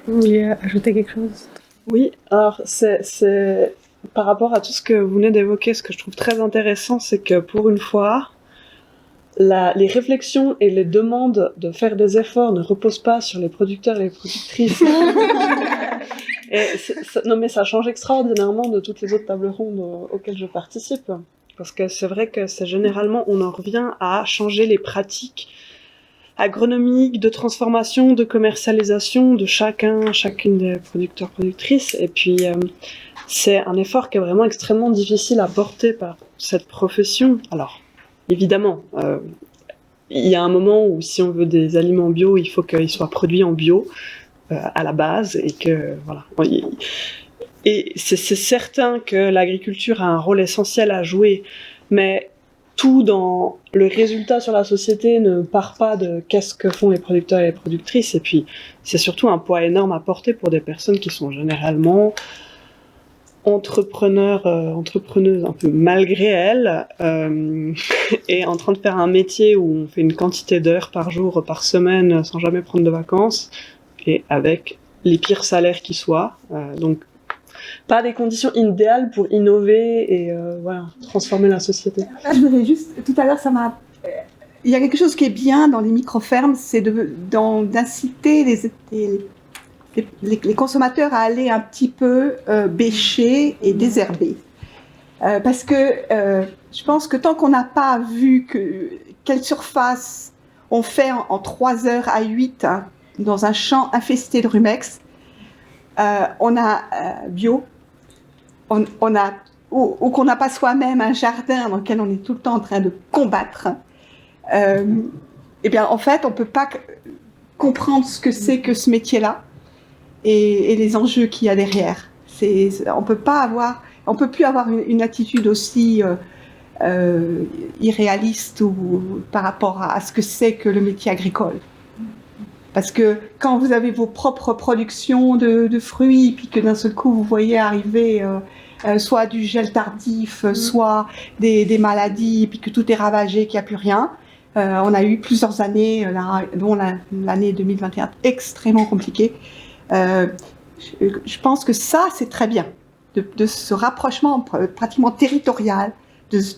voulais ajouter quelque chose. Oui, alors c'est par rapport à tout ce que vous venez d'évoquer, ce que je trouve très intéressant, c'est que pour une fois, les réflexions et les demandes de faire des efforts ne reposent pas sur les producteurs et les productrices. Non mais ça change extraordinairement de toutes les autres tables rondes auxquelles je participe. Parce que c'est vrai que c'est généralement, on en revient à changer les pratiques agronomique, de transformation, de commercialisation de chacune des producteurs, productrices. Et puis, c'est un effort qui est vraiment extrêmement difficile à porter par cette profession. Alors, évidemment, il y a un moment où si on veut des aliments bio, il faut qu'ils soient produits en bio à la base et que, voilà. Et c'est certain que l'agriculture a un rôle essentiel à jouer, mais tout dans le résultat sur la société ne part pas de qu'est-ce que font les producteurs et les productrices. Et puis, c'est surtout un poids énorme à porter pour des personnes qui sont généralement entrepreneuses un peu malgré elles, et en train de faire un métier où on fait une quantité d'heures par jour, par semaine, sans jamais prendre de vacances, et avec les pires salaires qui soient. Donc, pas des conditions idéales pour innover et voilà, transformer la société. Là, je voudrais juste, tout à l'heure, il y a quelque chose qui est bien dans les micro-fermes, c'est d'inciter les consommateurs à aller un petit peu bêcher et désherber. Parce que je pense que tant qu'on n'a pas vu quelle surface on fait en 3 heures à 8 hein, dans un champ infesté de rumex, on a bio, on a, ou qu'on n'a pas soi-même un jardin dans lequel on est tout le temps en train de combattre, et bien en fait on ne peut pas comprendre ce que c'est que ce métier-là et les enjeux qu'il y a derrière. On peut plus avoir une attitude aussi irréaliste ou par rapport à ce que c'est que le métier agricole. Parce que quand vous avez vos propres productions de fruits, puis que d'un seul coup vous voyez arriver soit du gel tardif, soit des maladies, puis que tout est ravagé, qu'il n'y a plus rien. On a eu plusieurs années, dont l'année 2021 extrêmement compliquée. Je pense que ça, c'est très bien, de ce rapprochement pratiquement territorial,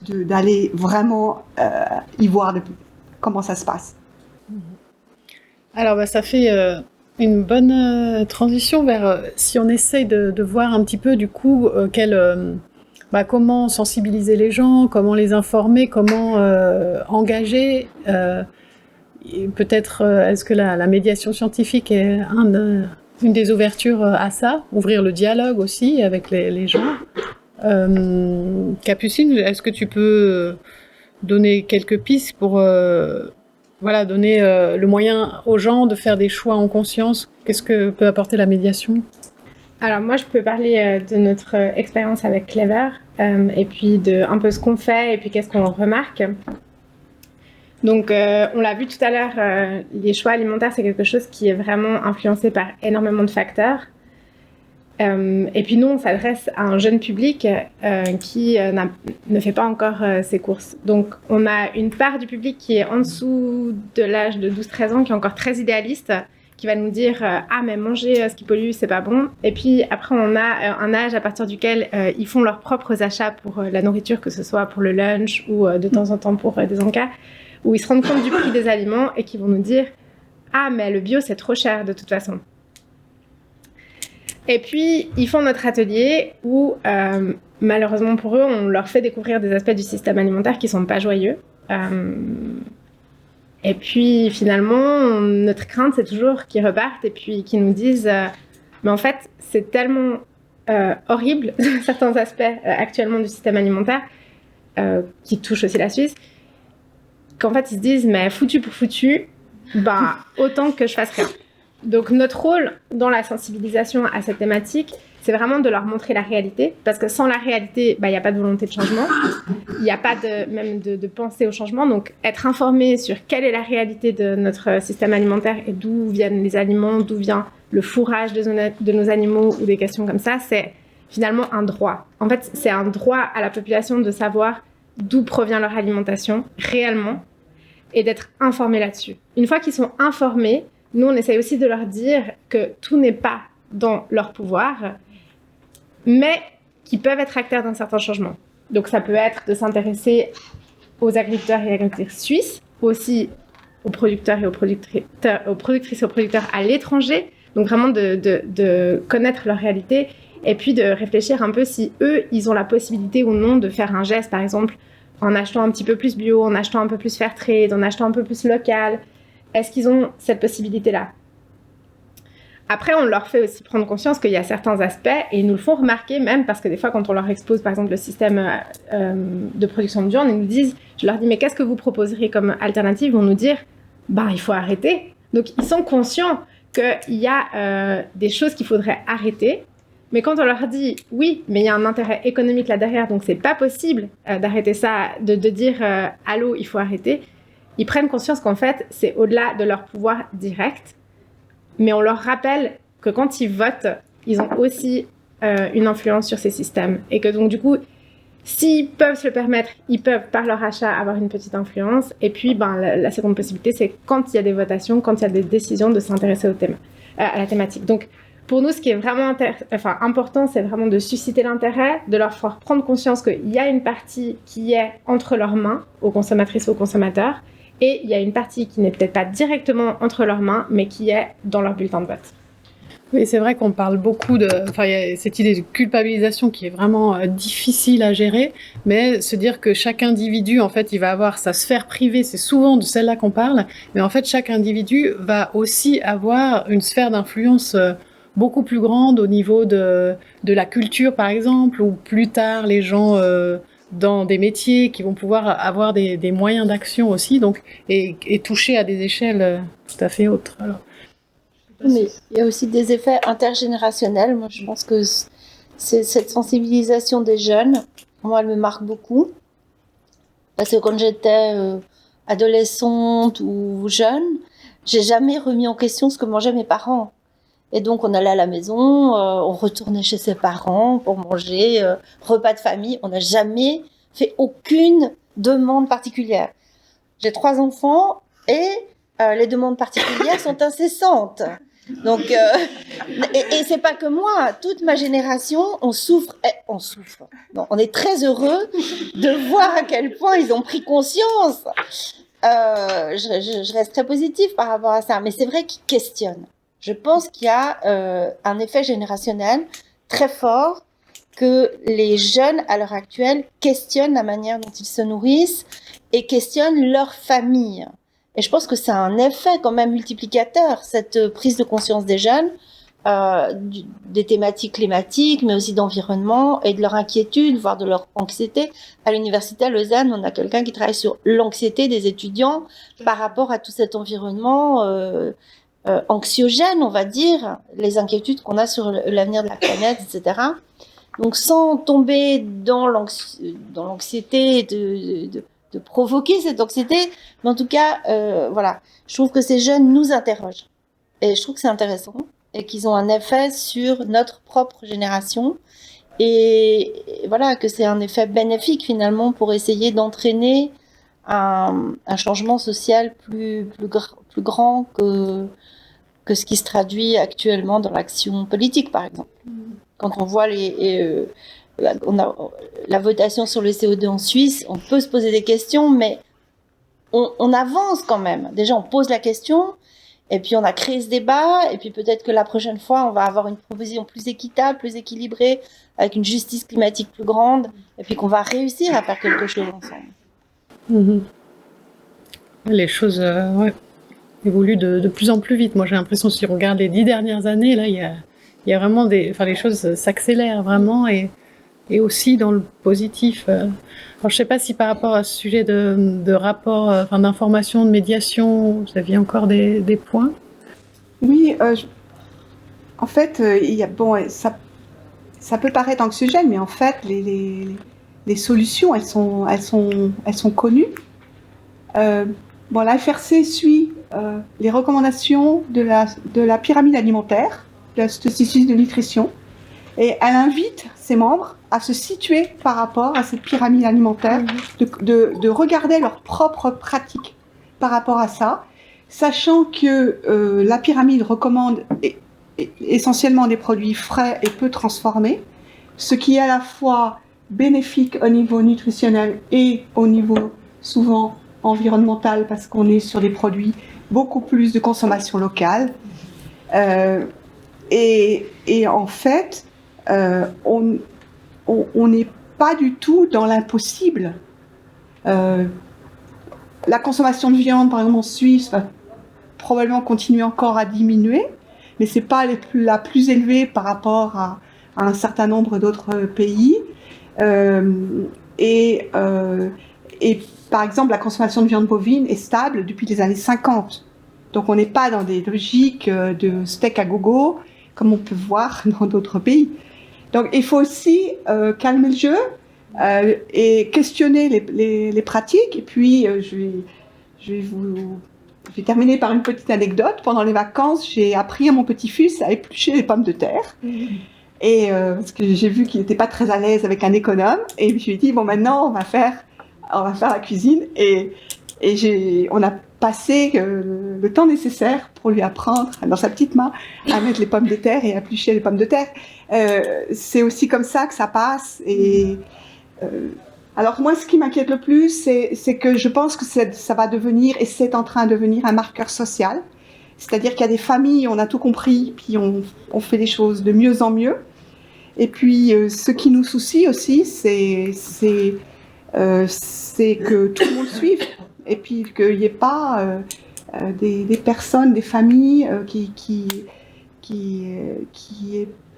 d'aller vraiment y voir comment ça se passe. Alors, ça fait une bonne transition vers, si on essaye de voir un petit peu, du coup, comment sensibiliser les gens, comment les informer, comment engager. Peut-être, est-ce que la médiation scientifique est une des ouvertures à ça, ouvrir le dialogue aussi avec les gens. Capucine, est-ce que tu peux donner quelques pistes pour donner le moyen aux gens de faire des choix en conscience? Qu'est-ce que peut apporter la médiation? Alors moi, je peux parler de notre expérience avec Clever, et puis de un peu ce qu'on fait et puis qu'est-ce qu'on remarque. Donc, on l'a vu tout à l'heure, les choix alimentaires, c'est quelque chose qui est vraiment influencé par énormément de facteurs. Et puis nous, on s'adresse à un jeune public qui ne fait pas encore ses courses. Donc, on a une part du public qui est en dessous de l'âge de 12-13 ans, qui est encore très idéaliste, qui va nous dire « Ah, mais manger ce qui pollue, c'est pas bon ». Et puis après, on a un âge à partir duquel ils font leurs propres achats pour la nourriture, que ce soit pour le lunch ou de temps en temps pour des encas, où ils se rendent compte du prix des aliments et qui vont nous dire « Ah, mais le bio, c'est trop cher de toute façon ». Et puis, ils font notre atelier où, malheureusement pour eux, on leur fait découvrir des aspects du système alimentaire qui ne sont pas joyeux. Et puis, finalement, notre crainte, c'est toujours qu'ils repartent et puis qu'ils nous disent mais en fait, c'est tellement horrible, certains aspects actuellement du système alimentaire, qui touchent aussi la Suisse, qu'en fait, ils se disent mais foutu pour foutu, autant que je fasse rien. Donc notre rôle dans la sensibilisation à cette thématique, c'est vraiment de leur montrer la réalité, parce que sans la réalité, il n'y a pas de volonté de changement, il n'y a pas de pensée au changement. Donc être informé sur quelle est la réalité de notre système alimentaire et d'où viennent les aliments, d'où vient le fourrage de nos animaux ou des questions comme ça, c'est finalement un droit. En fait, c'est un droit à la population de savoir d'où provient leur alimentation réellement et d'être informés là-dessus. Une fois qu'ils sont informés, nous, on essaye aussi de leur dire que tout n'est pas dans leur pouvoir, mais qu'ils peuvent être acteurs d'un certain changement. Donc, ça peut être de s'intéresser aux agriculteurs et agricultrices suisses, aussi aux producteurs et aux productrices et aux producteurs à l'étranger. Donc, vraiment de connaître leur réalité et puis de réfléchir un peu si eux, ils ont la possibilité ou non de faire un geste, par exemple, en achetant un petit peu plus bio, en achetant un peu plus fair trade, en achetant un peu plus local, est-ce qu'ils ont cette possibilité-là? Après, on leur fait aussi prendre conscience qu'il y a certains aspects, et ils nous le font remarquer même, parce que des fois, quand on leur expose, par exemple, le système de production de viande, ils nous disent, je leur dis, mais qu'est-ce que vous proposeriez comme alternative? Ils vont nous dire, il faut arrêter. Donc, ils sont conscients qu'il y a des choses qu'il faudrait arrêter, mais quand on leur dit, oui, mais il y a un intérêt économique là derrière, donc c'est pas possible d'arrêter ça, de dire, allô, il faut arrêter, ils prennent conscience qu'en fait, c'est au-delà de leur pouvoir direct. Mais on leur rappelle que quand ils votent, ils ont aussi une influence sur ces systèmes. Et que donc, du coup, s'ils peuvent se le permettre, ils peuvent, par leur achat, avoir une petite influence. Et puis, la seconde possibilité, c'est quand il y a des votations, quand il y a des décisions, de s'intéresser au thème, à la thématique. Donc, pour nous, ce qui est vraiment important, c'est vraiment de susciter l'intérêt, de leur faire prendre conscience qu'il y a une partie qui est entre leurs mains, aux consommatrices, aux consommateurs, et il y a une partie qui n'est peut-être pas directement entre leurs mains, mais qui est dans leur bulletin de vote. Oui, c'est vrai qu'on parle beaucoup de... Enfin, il y a cette idée de culpabilisation qui est vraiment difficile à gérer, mais se dire que chaque individu, en fait, il va avoir sa sphère privée, c'est souvent de celle-là qu'on parle, mais en fait, chaque individu va aussi avoir une sphère d'influence beaucoup plus grande au niveau de la culture, par exemple, ou plus tard, les gens... dans des métiers qui vont pouvoir avoir des moyens d'action aussi, donc, et toucher à des échelles tout à fait autres. Alors. Mais il y a aussi des effets intergénérationnels. Moi, je pense que c'est cette sensibilisation des jeunes, moi, elle me marque beaucoup. Parce que quand j'étais adolescente ou jeune, j'ai jamais remis en question ce que mangeaient mes parents. Et donc, on allait à la maison, on retournait chez ses parents pour manger, repas de famille. On n'a jamais fait aucune demande particulière. J'ai 3 enfants et les demandes particulières sont incessantes. Donc, et c'est pas que moi, toute ma génération, on souffre. Non, on est très heureux de voir à quel point ils ont pris conscience. Je reste très positive par rapport à ça, mais c'est vrai qu'ils questionnent. Je pense qu'il y a un effet générationnel très fort, que les jeunes, à l'heure actuelle, questionnent la manière dont ils se nourrissent et questionnent leur famille. Et je pense que c'est un effet quand même multiplicateur, cette prise de conscience des jeunes, des thématiques climatiques, mais aussi d'environnement et de leur inquiétude, voire de leur anxiété. À l'université à Lausanne, on a quelqu'un qui travaille sur l'anxiété des étudiants par rapport à tout cet environnement anxiogène, on va dire, les inquiétudes qu'on a sur l'avenir de la planète, etc. Donc, sans tomber dans l'anxiété de provoquer cette anxiété, mais en tout cas, voilà, je trouve que ces jeunes nous interrogent. Et je trouve que c'est intéressant et qu'ils ont un effet sur notre propre génération. Et voilà, que c'est un effet bénéfique finalement pour essayer d'entraîner un changement social plus grand que ce qui se traduit actuellement dans l'action politique, par exemple. Quand on voit la votation sur le CO2 en Suisse, on peut se poser des questions, mais on avance quand même. Déjà, on pose la question, et puis on a créé ce débat, et puis peut-être que la prochaine fois, on va avoir une proposition plus équitable, plus équilibrée, avec une justice climatique plus grande, et puis qu'on va réussir à faire quelque chose ensemble. Mmh. Les choses évoluent de plus en plus vite. Moi, j'ai l'impression, si on regarde les 10 dernières années, là, il y a vraiment les choses s'accélèrent vraiment, et aussi dans le positif. Alors, je ne sais pas si par rapport à ce sujet de rapport, d'information, de médiation, vous aviez encore des points? Oui, en fait, ça peut paraître anxiogène, mais en fait, les solutions, elles sont connues. La FRC suit les recommandations de la pyramide alimentaire, de la statistique de nutrition, et elle invite ses membres à se situer par rapport à cette pyramide alimentaire, de regarder leurs propres pratiques par rapport à ça, sachant que la pyramide recommande essentiellement des produits frais et peu transformés, ce qui est à la fois bénéfique au niveau nutritionnel et au niveau souvent environnemental, parce qu'on est sur des produits beaucoup plus de consommation locale. Et en fait, on n'est pas du tout dans l'impossible. La consommation de viande, par exemple en Suisse, probablement continuer encore à diminuer, mais c'est pas la plus élevée par rapport à un certain nombre d'autres pays. Et par exemple, la consommation de viande bovine est stable depuis les années 50. Donc on n'est pas dans des logiques de steak à gogo, comme on peut voir dans d'autres pays. Donc il faut aussi calmer le jeu et questionner les pratiques. Et puis je vais terminer par une petite anecdote. Pendant les vacances, j'ai appris à mon petit-fils à éplucher les pommes de terre. Et parce que j'ai vu qu'il n'était pas très à l'aise avec un économe. Et je lui ai dit, bon, maintenant, on va faire la cuisine. Et on a passé le temps nécessaire pour lui apprendre, dans sa petite main, à mettre les pommes de terre et à éplucher les pommes de terre. C'est aussi comme ça que ça passe. Et alors moi, ce qui m'inquiète le plus, c'est que je pense que ça va devenir, et c'est en train de devenir, un marqueur social. C'est-à-dire qu'il y a des familles, on a tout compris, puis on fait les choses de mieux en mieux. Et puis, ce qui nous soucie aussi, c'est que tout le monde suive. Et puis, qu'il n'y ait pas des personnes, des familles qui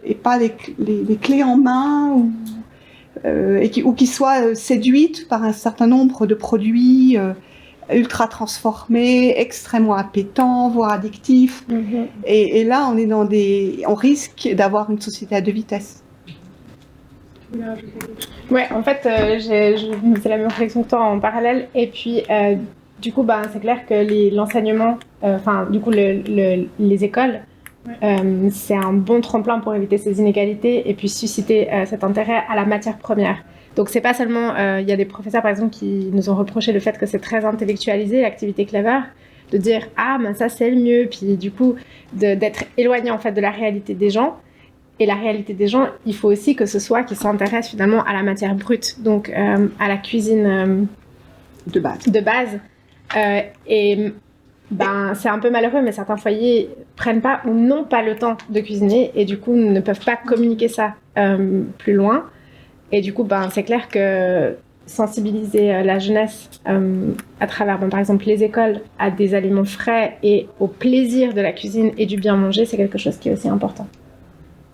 aient pas les clés en main ou qui soient séduites par un certain nombre de produits ultra transformés, extrêmement appétants, voire addictifs. Et là, on risque d'avoir une société à deux vitesses. Ouais, en fait, c'est la même réflexion que toi en parallèle. Et puis, du coup, c'est clair que l'enseignement, les écoles, c'est un bon tremplin pour éviter ces inégalités et puis susciter cet intérêt à la matière première. Donc, c'est pas seulement... Il y a des professeurs, par exemple, qui nous ont reproché le fait que c'est très intellectualisé, l'activité Clever, de dire « Ah, ça, c'est le mieux », puis du coup, d'être éloigné, en fait, de la réalité des gens. Et la réalité des gens, il faut aussi que ce soit qu'ils s'intéressent finalement à la matière brute, donc à la cuisine de base. C'est un peu malheureux, mais certains foyers prennent pas ou n'ont pas le temps de cuisiner et du coup ne peuvent pas communiquer ça plus loin. Et du coup, c'est clair que sensibiliser la jeunesse à travers, par exemple, les écoles à des aliments frais et au plaisir de la cuisine et du bien manger, c'est quelque chose qui est aussi important.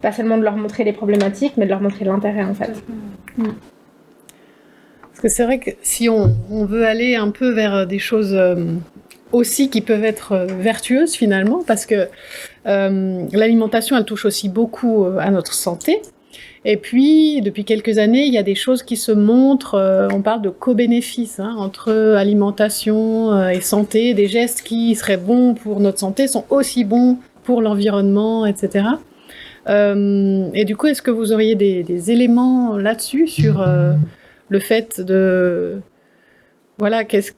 Pas seulement de leur montrer les problématiques, mais de leur montrer l'intérêt, en fait. Parce que c'est vrai que si on veut aller un peu vers des choses aussi qui peuvent être vertueuses, finalement, parce que l'alimentation, elle touche aussi beaucoup à notre santé. Et puis, depuis quelques années, il y a des choses qui se montrent, on parle de co-bénéfices entre alimentation et santé, des gestes qui seraient bons pour notre santé sont aussi bons pour l'environnement, etc. Et du coup, est-ce que vous auriez des éléments là-dessus sur le fait de... Voilà, qu'est-ce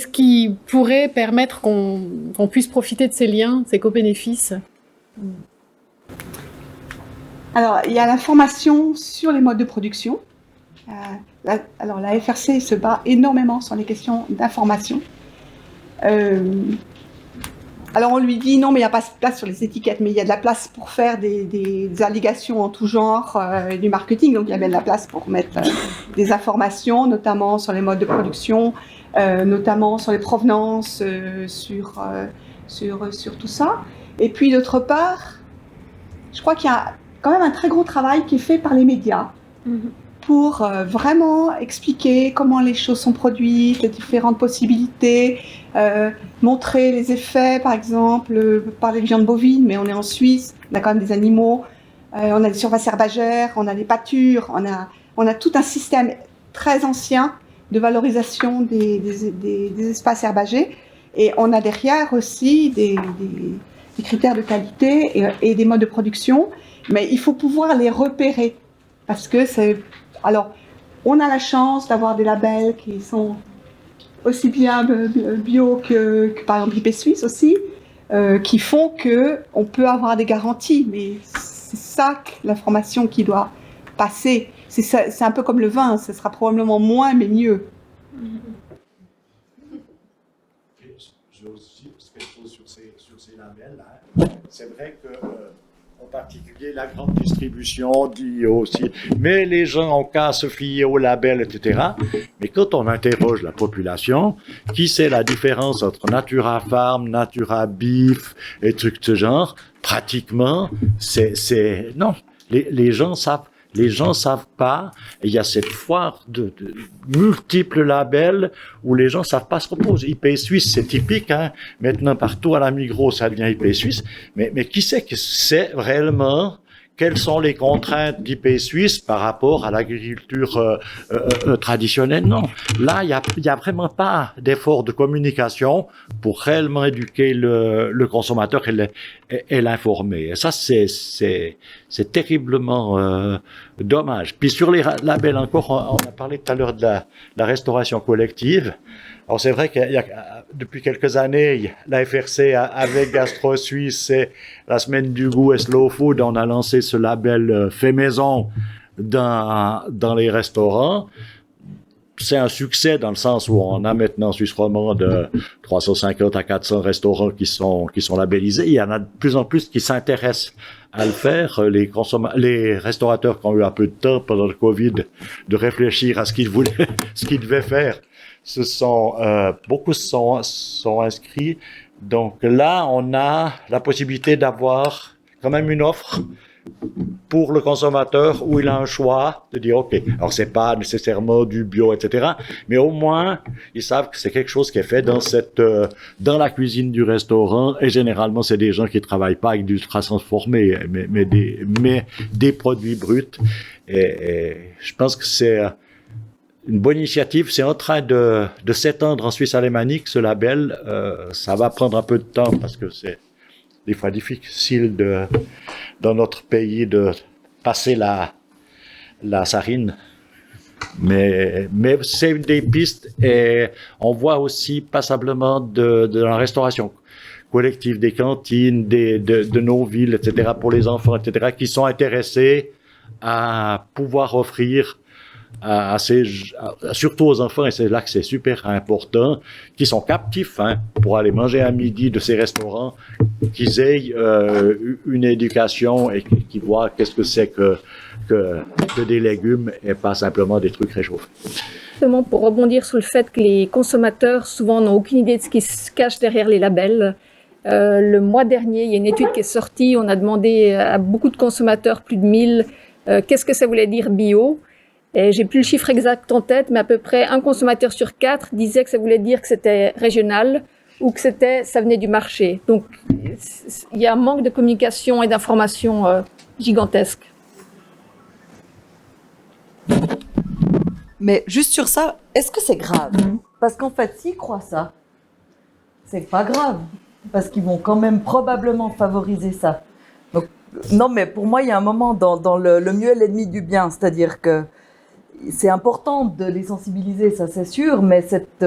qui pourrait permettre qu'on puisse profiter de ces liens, de ces co-bénéfices ? Alors, il y a l'information sur les modes de production. Alors, la FRC se bat énormément sur les questions d'information. Alors on lui dit non, mais il n'y a pas de place sur les étiquettes, mais il y a de la place pour faire des allégations en tout genre et du marketing. Donc il y a bien de la place pour mettre des informations, notamment sur les modes de production, notamment sur les provenances, sur tout ça. Et puis d'autre part, je crois qu'il y a quand même un très gros travail qui est fait par les médias pour vraiment expliquer comment les choses sont produites, les différentes possibilités, montrer les effets, par exemple, parler de viande bovine, mais on est en Suisse, on a quand même des animaux, on a des surfaces herbagères, on a des pâtures, on a tout un système très ancien de valorisation des espaces herbagés, et on a derrière aussi des critères de qualité et des modes de production, mais il faut pouvoir les repérer, parce que c'est... Alors, on a la chance d'avoir des labels qui sont aussi bien bio que par exemple IP Suisse aussi, qui font qu'on peut avoir des garanties, mais c'est ça l'information qui doit passer. C'est un peu comme le vin, ce sera probablement moins mais mieux. Je veux aussi quelque chose sur ces labels-là. C'est vrai que en particulier la grande distribution dit aussi, mais les gens ont qu'à se fier au label, etc. Mais quand on interroge la population, qui sait la différence entre Natura Farm, Natura Beef et trucs de ce genre, pratiquement, non, les gens savent pas, et il y a cette foire de multiples labels où les gens savent pas se reposer. IP Suisse, c'est typique, hein. Maintenant, partout à la Migros, ça devient IP Suisse. Mais qui sait que c'est réellement, quelles sont les contraintes d'IP Suisse par rapport à l'agriculture traditionnelle? Non. Là, il y a vraiment pas d'effort de communication pour réellement éduquer le consommateur et l'informer. Et ça, c'est terriblement dommage. Puis sur les labels encore, on a parlé tout à l'heure de la restauration collective. Alors c'est vrai qu'il y a depuis quelques années, la FRC avec Gastro Suisse et la semaine du goût et Slow Food, on a lancé ce label fait maison dans les restaurants. C'est un succès dans le sens où on a maintenant en Suisse romande 350 à 400 restaurants qui sont labellisés. Il y en a de plus en plus qui s'intéressent à le faire. Les restaurateurs qui ont eu un peu de temps pendant le Covid de réfléchir à ce qu'ils devaient faire, beaucoup sont inscrits. Donc là, on a la possibilité d'avoir quand même une offre pour le consommateur où il a un choix de dire, OK, alors c'est pas nécessairement du bio, etc., mais au moins, ils savent que c'est quelque chose qui est fait dans la cuisine du restaurant, et généralement, c'est des gens qui travaillent pas avec du ultra transformé, mais des produits bruts, et je pense que c'est une bonne initiative. C'est en train de s'étendre en Suisse alémanique, ce label. Ça va prendre un peu de temps parce que c'est des fois difficile dans notre pays de passer la sarine. Mais c'est une des pistes, et on voit aussi passablement de la restauration collective, des cantines, de nos villes, etc., pour les enfants, etc., qui sont intéressés à pouvoir offrir surtout aux enfants, et c'est là que c'est super important, qui sont captifs pour aller manger à midi de ces restaurants, qu'ils aient une éducation et qu'ils voient qu'est-ce que c'est que des légumes et pas simplement des trucs réchauffés. Justement, pour rebondir sur le fait que les consommateurs souvent n'ont aucune idée de ce qui se cache derrière les labels. Le mois dernier, il y a une étude qui est sortie, on a demandé à beaucoup de consommateurs, plus de 1000, qu'est-ce que ça voulait dire bio. Et j'ai plus le chiffre exact en tête, mais à peu près un consommateur sur 4 disait que ça voulait dire que c'était régional ou que ça venait du marché. Donc, il y a un manque de communication et d'information gigantesque. Mais juste sur ça, est-ce que c'est grave? Parce qu'en fait, s'ils croient ça, c'est pas grave. Parce qu'ils vont quand même probablement favoriser ça. Donc, non, mais pour moi, il y a un moment dans le mieux est l'ennemi du bien. C'est-à-dire que c'est important de les sensibiliser, ça c'est sûr, mais cette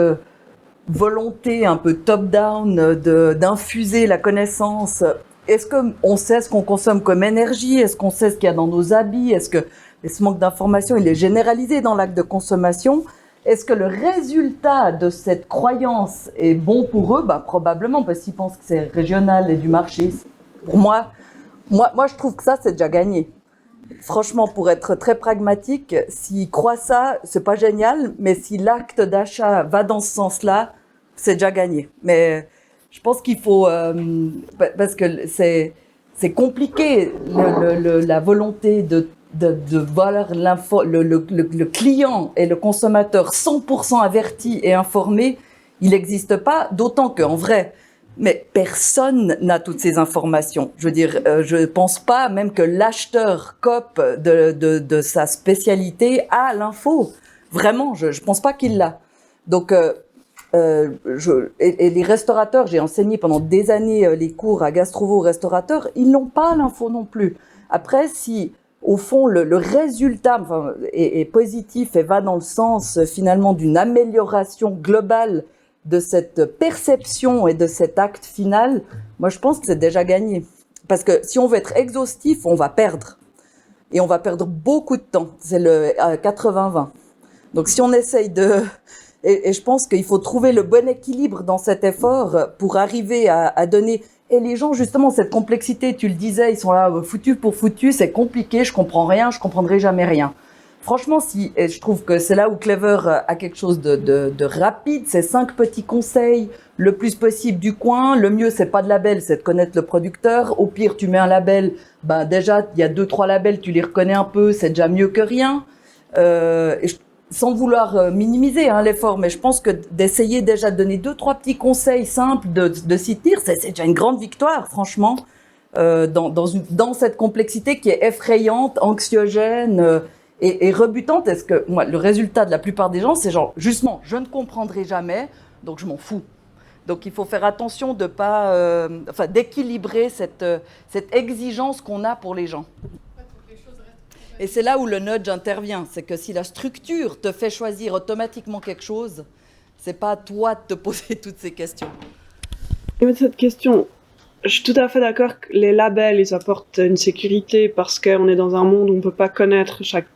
volonté un peu top-down d'infuser la connaissance, est-ce qu'on sait ce qu'on consomme comme énergie? Est-ce qu'on sait ce qu'il y a dans nos habits? Est-ce que ce manque d'information, il est généralisé dans l'acte de consommation? Est-ce que le résultat de cette croyance est bon pour eux? Probablement, parce qu'ils pensent que c'est régional et du marché. Pour moi, je trouve que ça, c'est déjà gagné. Franchement, pour être très pragmatique, s'ils croient ça, c'est pas génial, mais si l'acte d'achat va dans ce sens-là, c'est déjà gagné. Mais je pense qu'il faut, parce que c'est compliqué, la volonté de voir le client et le consommateur 100% averti et informé, il n'existe pas, d'autant qu'en vrai, mais personne n'a toutes ces informations. Je veux dire, je pense pas même que l'acheteur COP de sa spécialité a l'info. Vraiment, je pense pas qu'il l'a. Donc, et les restaurateurs, j'ai enseigné pendant des années les cours à Gastrovo restaurateurs, ils n'ont pas l'info non plus. Après, si au fond le résultat est positif et va dans le sens finalement d'une amélioration globale de cette perception et de cet acte final, moi je pense que c'est déjà gagné. Parce que si on veut être exhaustif, on va perdre. Et on va perdre beaucoup de temps. C'est le 80-20. Donc si on essaye et je pense qu'il faut trouver le bon équilibre dans cet effort pour arriver à donner Et les gens, justement, cette complexité, tu le disais, ils sont là, foutus pour foutus, c'est compliqué, je comprends rien, je comprendrai jamais rien. Franchement, et je trouve que c'est là où Clever a quelque chose de rapide, c'est 5 petits conseils, le plus possible du coin. Le mieux, c'est pas de label, c'est de connaître le producteur. Au pire, tu mets un label, ben déjà, il y a 2-3 labels, tu les reconnais un peu, c'est déjà mieux que rien. Sans vouloir minimiser l'effort, mais je pense que d'essayer déjà de donner 2-3 petits conseils simples de s'y tenir, c'est déjà une grande victoire, franchement, dans cette complexité qui est effrayante, anxiogène et rebutante. Est-ce que moi, le résultat de la plupart des gens, c'est genre, justement, je ne comprendrai jamais, donc je m'en fous. Donc il faut faire attention de pas, d'équilibrer cette exigence qu'on a pour les gens. Et c'est là où le nudge intervient, c'est que si la structure te fait choisir automatiquement quelque chose, c'est pas à toi de te poser toutes ces questions. Et cette question, je suis tout à fait d'accord que les labels, ils apportent une sécurité parce qu'on est dans un monde où on ne peut pas connaître chaque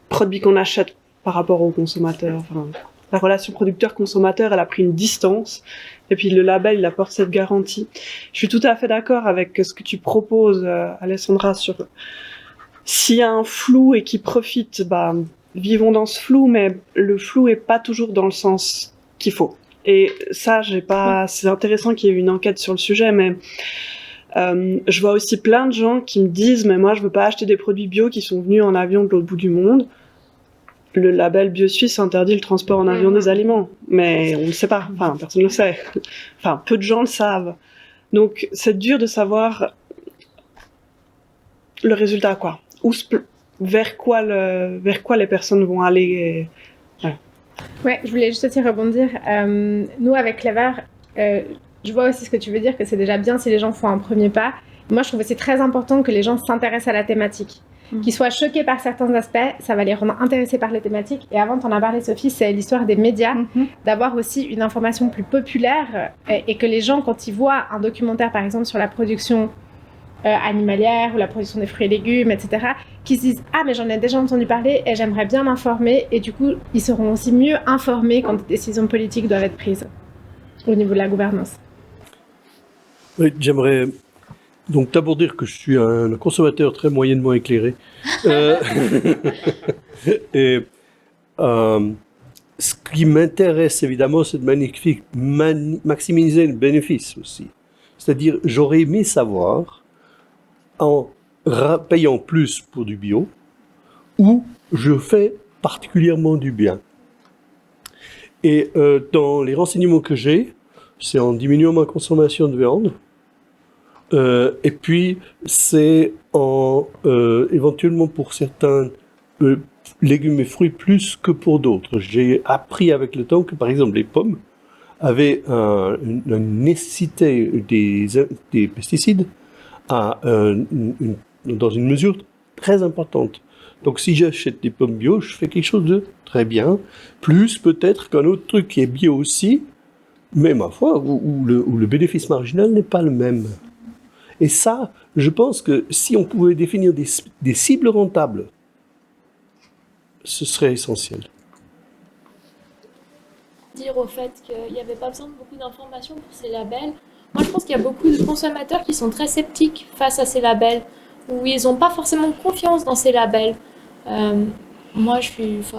produit qu'on achète par rapport au consommateur. Enfin, la relation producteur-consommateur, elle a pris une distance. Et puis le label, il apporte cette garantie. Je suis tout à fait d'accord avec ce que tu proposes, Alessandra, sur s'il y a un flou et qui profite, vivons dans ce flou, mais le flou est pas toujours dans le sens qu'il faut. Et ça, c'est intéressant qu'il y ait eu une enquête sur le sujet, mais je vois aussi plein de gens qui me disent, mais moi, je veux pas acheter des produits bio qui sont venus en avion de l'autre bout du monde. Le label BioSuisse interdit le transport en avion des aliments, mais on ne le sait pas. Enfin, personne ne le sait. Enfin, peu de gens le savent. Donc, c'est dur de savoir le résultat, quoi. Vers quoi les personnes vont aller. Ouais, je voulais juste aussi rebondir. Nous, avec Clever, je vois aussi ce que tu veux dire, que c'est déjà bien si les gens font un premier pas. Moi, je trouve que c'est très important que les gens s'intéressent à la thématique. Qu'ils soient choqués par certains aspects, ça va les rendre intéressés par les thématiques. Et avant, tu en as parlé, Sophie, c'est l'histoire des médias, d'avoir aussi une information plus populaire et que les gens, quand ils voient un documentaire, par exemple, sur la production animalière ou la production des fruits et légumes, etc., qui se disent « Ah, mais j'en ai déjà entendu parler et j'aimerais bien m'informer » et du coup, ils seront aussi mieux informés quand des décisions politiques doivent être prises au niveau de la gouvernance. Oui, j'aimerais donc d'abord dire que je suis un consommateur très moyennement éclairé. Et ce qui m'intéresse évidemment, c'est de maximiser le bénéfice aussi. C'est-à-dire, j'aurais aimé savoir, en payant plus pour du bio, où je fais particulièrement du bien. Et dans les renseignements que j'ai, c'est en diminuant ma consommation de viande, et puis c'est en éventuellement pour certains légumes et fruits plus que pour d'autres. J'ai appris avec le temps que par exemple les pommes avaient une nécessité des pesticides dans une mesure très importante. Donc si j'achète des pommes bio, je fais quelque chose de très bien, plus peut-être qu'un autre truc qui est bio aussi, mais ma foi, où le bénéfice marginal n'est pas le même. Et ça, je pense que si on pouvait définir des cibles rentables, ce serait essentiel. Dire au fait qu'il n'y avait pas besoin de beaucoup d'informations pour ces labels. Moi, je pense qu'il y a beaucoup de consommateurs qui sont très sceptiques face à ces labels, où ils n'ont pas forcément confiance dans ces labels. Moi,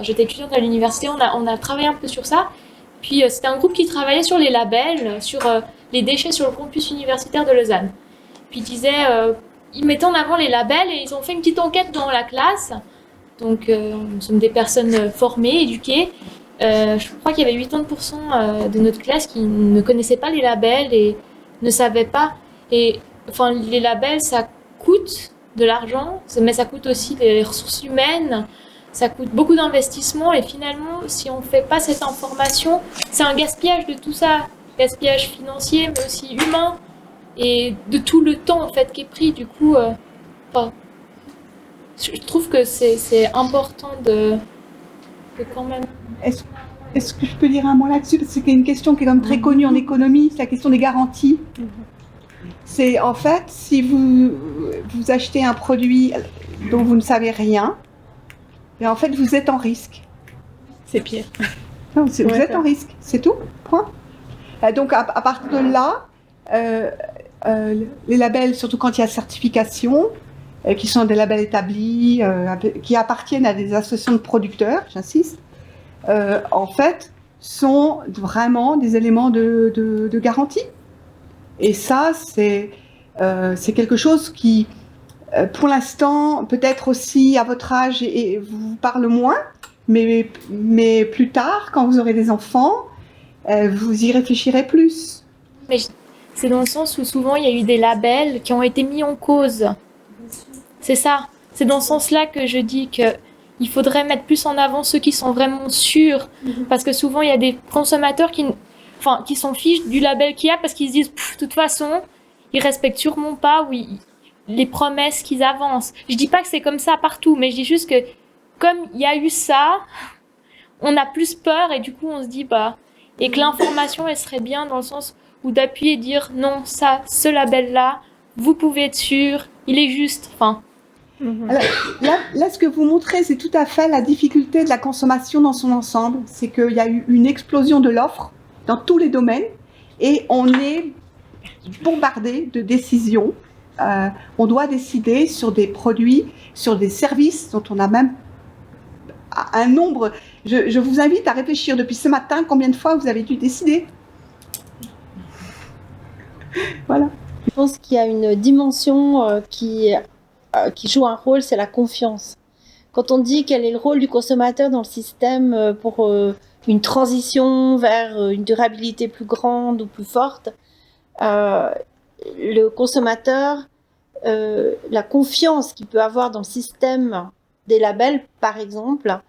j'étais étudiante à l'université, on a travaillé un peu sur ça. Puis, c'était un groupe qui travaillait sur les labels, sur les déchets sur le campus universitaire de Lausanne. Puis, ils mettaient en avant les labels et ils ont fait une petite enquête dans la classe. Donc, nous sommes des personnes formées, éduquées. Je crois qu'il y avait 80% de notre classe qui ne connaissaient pas les labels et ne savaient pas. Et enfin, les labels, ça coûte de l'argent, mais ça coûte aussi des ressources humaines, ça coûte beaucoup d'investissement. Et finalement, si on ne fait pas cette information, c'est un gaspillage de tout ça, gaspillage financier, mais aussi humain, et de tout le temps en fait qui est pris. Du coup, je trouve que c'est important de quand même. Est-ce que je peux dire un mot là-dessus? Parce que c'est une question qui est comme très connue en économie, c'est la question des garanties. C'est en fait, si vous achetez un produit dont vous ne savez rien, et en fait vous êtes en risque. C'est pire. Non, vous êtes en risque, c'est tout, point. Donc à partir de là, les labels, surtout quand il y a certification, qui sont des labels établis, qui appartiennent à des associations de producteurs, j'insiste, en fait, sont vraiment des éléments de garantie. Et ça, c'est quelque chose qui, pour l'instant, peut-être aussi à votre âge, et vous parle moins, mais plus tard, quand vous aurez des enfants, vous y réfléchirez plus. Mais c'est dans le sens où souvent il y a eu des labels qui ont été mis en cause. C'est ça. C'est dans ce sens-là que je dis que il faudrait mettre plus en avant ceux qui sont vraiment sûrs. Parce que souvent il y a des consommateurs qui s'en fichent du label qu'il y a parce qu'ils se disent, de toute façon, ils respectent sûrement pas les promesses qu'ils avancent. Je dis pas que c'est comme ça partout, mais je dis juste que comme il y a eu ça, on a plus peur et du coup on se dit et que l'information elle serait bien dans le sens où d'appuyer et dire non, ça, ce label-là, vous pouvez être sûr, il est juste. Alors, là, ce que vous montrez, c'est tout à fait la difficulté de la consommation dans son ensemble. C'est qu'il y a eu une explosion de l'offre dans tous les domaines et on est bombardé de décisions. On doit décider sur des produits, sur des services dont on a même un nombre. Je vous invite à réfléchir depuis ce matin combien de fois vous avez dû décider. Voilà. Je pense qu'il y a une dimension qui joue un rôle, c'est la confiance. Quand on dit quel est le rôle du consommateur dans le système pour une transition vers une durabilité plus grande ou plus forte, le consommateur, la confiance qu'il peut avoir dans le système des labels, par exemple,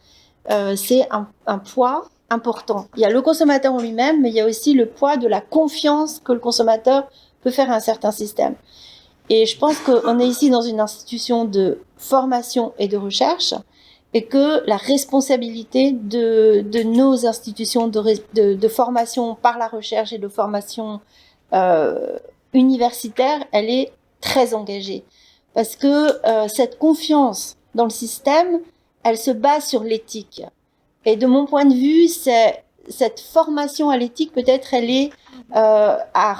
c'est un poids important. Il y a le consommateur en lui-même, mais il y a aussi le poids de la confiance que le consommateur peut faire à un certain système. Et je pense qu'on est ici dans une institution de formation et de recherche, et que la responsabilité de nos institutions de formation par la recherche et de formation universitaire, elle est très engagée. Parce que cette confiance dans le système, elle se base sur l'éthique. Et de mon point de vue, cette formation à l'éthique, peut-être, elle est à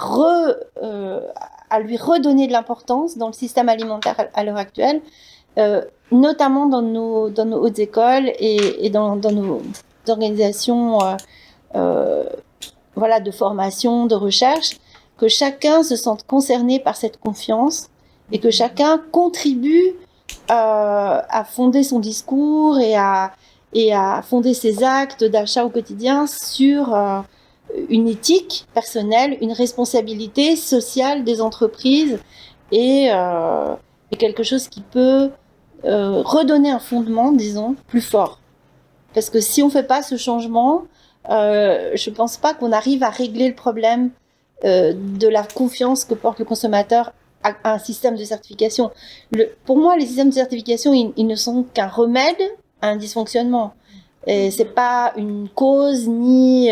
lui redonner de l'importance dans le système alimentaire à l'heure actuelle, notamment dans nos hautes écoles et dans nos organisations de formation, de recherche, que chacun se sente concerné par cette confiance et que chacun contribue à fonder son discours et à fonder ses actes d'achat au quotidien sur une éthique personnelle, une responsabilité sociale des entreprises et quelque chose qui peut redonner un fondement, disons, plus fort. Parce que si on ne fait pas ce changement, je ne pense pas qu'on arrive à régler le problème de la confiance que porte le consommateur à un système de certification. Pour moi, les systèmes de certification, ils ne sont qu'un remède à un dysfonctionnement. C'est pas une cause ni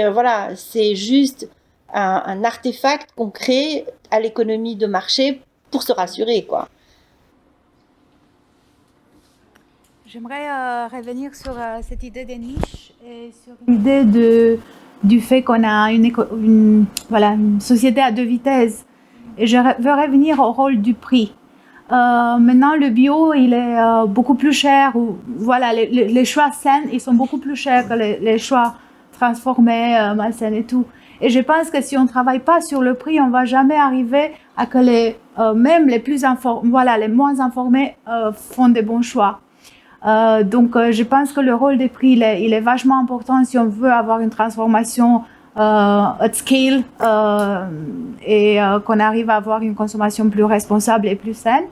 c'est juste un artefact qu'on crée à l'économie de marché pour se rassurer, quoi. J'aimerais revenir sur cette idée des niches et sur l'idée du fait qu'on a une société à deux vitesses. Et je veux revenir au rôle du prix. Maintenant, le bio, il est beaucoup plus cher. Les choix sains, ils sont beaucoup plus chers que les choix transformés, malsains et tout. Et je pense que si on ne travaille pas sur le prix, on ne va jamais arriver à que même les moins informés font des bons choix. Donc, je pense que le rôle des prix, il est vachement important si on veut avoir une transformation at scale et qu'on arrive à avoir une consommation plus responsable et plus saine.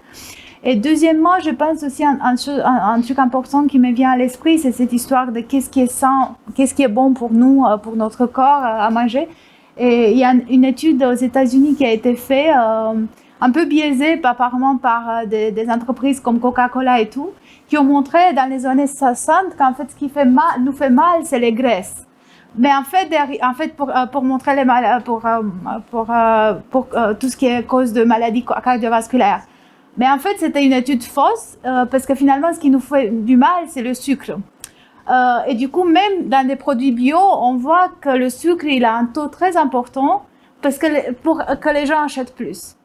Et deuxièmement, je pense aussi un truc important qui me vient à l'esprit, c'est cette histoire de qu'est-ce qui est sain, qu'est-ce qui est bon pour nous, pour notre corps à manger. Et il y a une étude aux États-Unis qui a été faite, un peu biaisée apparemment par des entreprises comme Coca-Cola et tout, qui ont montré dans les années 60 qu'en fait ce qui nous fait mal, c'est les graisses. Mais en fait pour montrer pour tout ce qui est cause de maladies cardiovasculaires. Mais en fait, c'était une étude fausse parce que finalement, ce qui nous fait du mal, c'est le sucre. Et du coup, même dans des produits bio, on voit que le sucre, il a un taux très important pour que les gens achètent plus.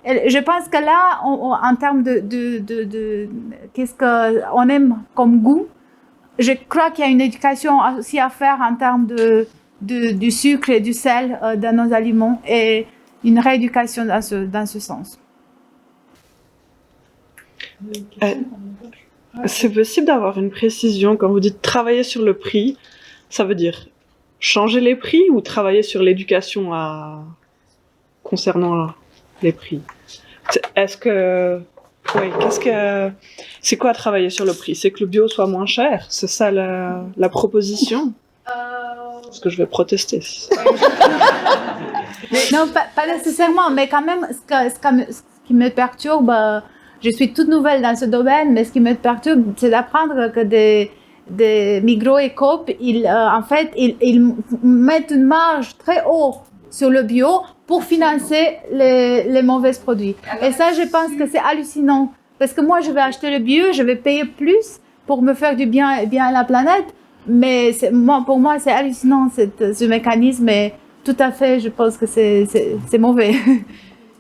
Et je pense que là, en termes de qu'est-ce qu'on aime comme goût, je crois qu'il y a une éducation aussi à faire en termes du sucre et du sel dans nos aliments et une rééducation dans ce sens. C'est possible d'avoir une précision quand vous dites travailler sur le prix, ça veut dire changer les prix ou travailler sur l'éducation concernant les prix? Est-ce que c'est quoi travailler sur le prix? C'est que le bio soit moins cher? C'est ça la proposition? Parce que je vais protester. Non, pas nécessairement, mais quand même, ce qui me perturbe, je suis toute nouvelle dans ce domaine, mais ce qui me perturbe, c'est d'apprendre que des Migros et Coop, en fait, ils mettent une marge très haute sur le bio pour financer les mauvais produits. Et ça, je pense que c'est hallucinant. Parce que moi, je vais acheter le bio, je vais payer plus pour me faire du bien à la planète. Mais pour moi, c'est hallucinant, ce mécanisme. Et tout à fait, je pense que c'est mauvais.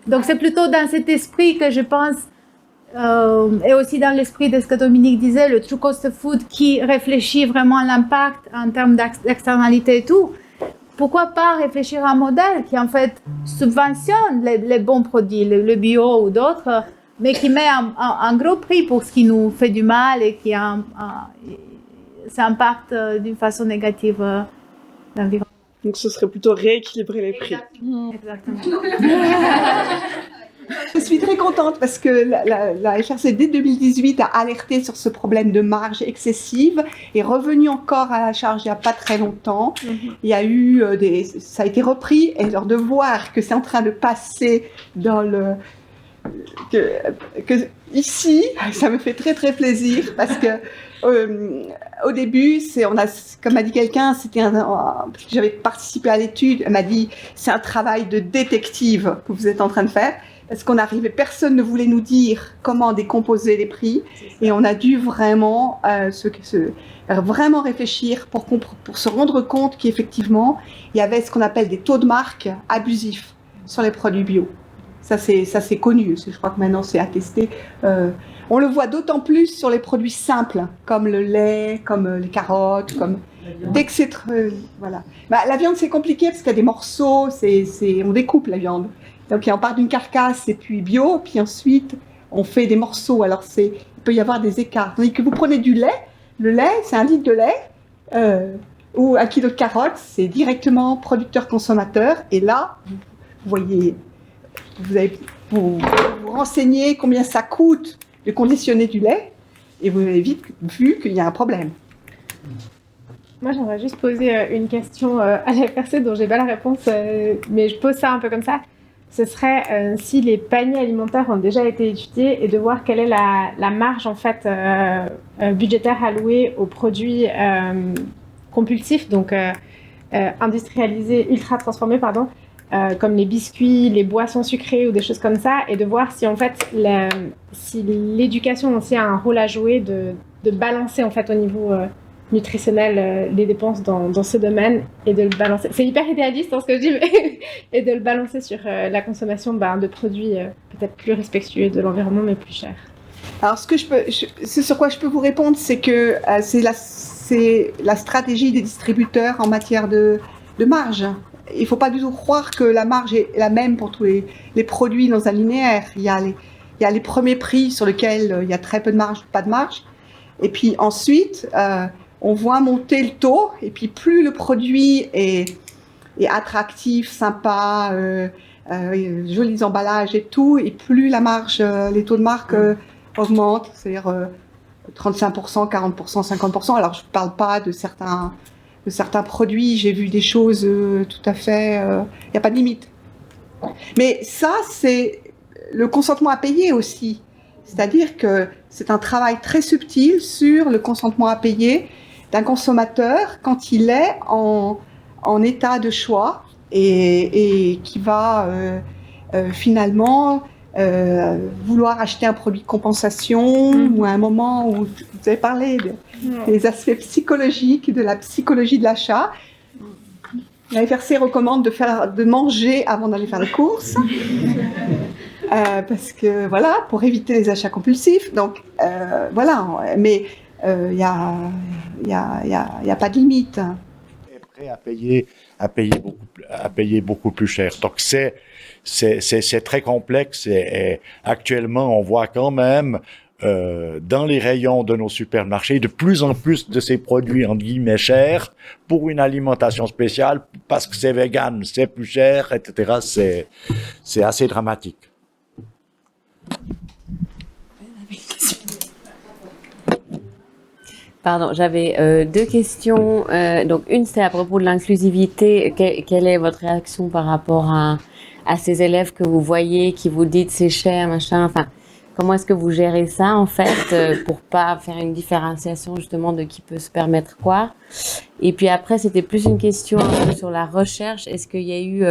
Donc, c'est plutôt dans cet esprit que je pense, et aussi dans l'esprit de ce que Dominique disait, le True Cost Food qui réfléchit vraiment à l'impact en termes d'externalité et tout. Pourquoi pas réfléchir à un modèle qui en fait subventionne les bons produits, le bio ou d'autres, mais qui met un gros prix pour ce qui nous fait du mal et qui ça impacte d'une façon négative l'environnement. Donc ce serait plutôt rééquilibrer les prix. Exactement. Je suis très contente parce que la FRC dès 2018 a alerté sur ce problème de marge excessive et revenu encore à la charge il n'y a pas très longtemps. Il y a eu ça a été repris et alors de voir que c'est en train de passer dans que ici, ça me fait très très plaisir parce que au début, comme a dit quelqu'un, j'avais participé à l'étude, elle m'a dit c'est un travail de détective que vous êtes en train de faire. Parce qu'on arrivait, personne ne voulait nous dire comment décomposer les prix, et on a dû vraiment vraiment réfléchir pour se rendre compte qu'effectivement il y avait ce qu'on appelle des taux de marque abusifs sur les produits bio. Ça c'est connu, je crois que maintenant c'est attesté. On le voit d'autant plus sur les produits simples, comme le lait, comme les carottes, comme dès que c'est voilà. La viande c'est compliqué parce qu'il y a des morceaux, on découpe la viande. Donc, on part d'une carcasse et puis bio, puis ensuite, on fait des morceaux. Alors, il peut y avoir des écarts. Tandis que vous prenez du lait, le lait, c'est 1 litre de lait, ou 1 kilo de carottes, c'est directement producteur-consommateur. Et là, vous voyez, vous renseignez combien ça coûte de conditionner du lait, et vous avez vite vu qu'il y a un problème. Moi, j'aimerais juste poser une question à la personne dont j'ai pas la réponse, mais je pose ça un peu comme ça. Ce serait si les paniers alimentaires ont déjà été étudiés et de voir quelle est la marge en fait budgétaire allouée aux produits compulsifs, donc industrialisés, ultra transformés, comme les biscuits, les boissons sucrées ou des choses comme ça, et de voir si en fait si l'éducation aussi a un rôle à jouer de balancer en fait au niveau nutritionnel les dépenses dans ce domaine et de le balancer. C'est hyper idéaliste ce que je dis, mais et de le balancer sur la consommation de produits peut-être plus respectueux de l'environnement mais plus chers. Alors ce sur quoi je peux vous répondre, c'est que c'est la stratégie des distributeurs en matière de marge. Il ne faut pas du tout croire que la marge est la même pour tous les produits dans un linéaire. Il y a les premiers prix sur lesquels il y a très peu de marge, pas de marge. Et puis ensuite, on voit monter le taux, et puis plus le produit est attractif, sympa, jolis emballages et tout, et plus la marge, les taux de marque augmentent, c'est-à-dire 35%, 40%, 50%. Alors je ne parle pas de certains produits, j'ai vu des choses tout à fait, il n'y a pas de limite. Mais ça, c'est le consentement à payer aussi. C'est-à-dire que c'est un travail très subtil sur le consentement à payer d'un consommateur quand il est en état de choix et qui va finalement vouloir acheter un produit de compensation ou à un moment où vous avez parlé des aspects psychologiques, de la psychologie de l'achat. La FRC recommande de manger avant d'aller faire les courses. parce que voilà, pour éviter les achats compulsifs. Donc voilà, mais il n'y a pas de limite. Est prêt à payer beaucoup plus cher. Donc c'est très complexe et actuellement on voit quand même dans les rayons de nos supermarchés de plus en plus de ces produits entre guillemets chers pour une alimentation spéciale parce que c'est vegan, c'est plus cher, etc. C'est assez dramatique. Pardon, j'avais deux questions. Donc une, c'est à propos de l'inclusivité. Quelle est votre réaction par rapport à ces élèves que vous voyez, qui vous dites c'est cher, machin. Enfin, comment est-ce que vous gérez ça en fait pour pas faire une différenciation justement de qui peut se permettre quoi? Et puis après, c'était plus une question un peu sur la recherche. Est-ce qu'il y a eu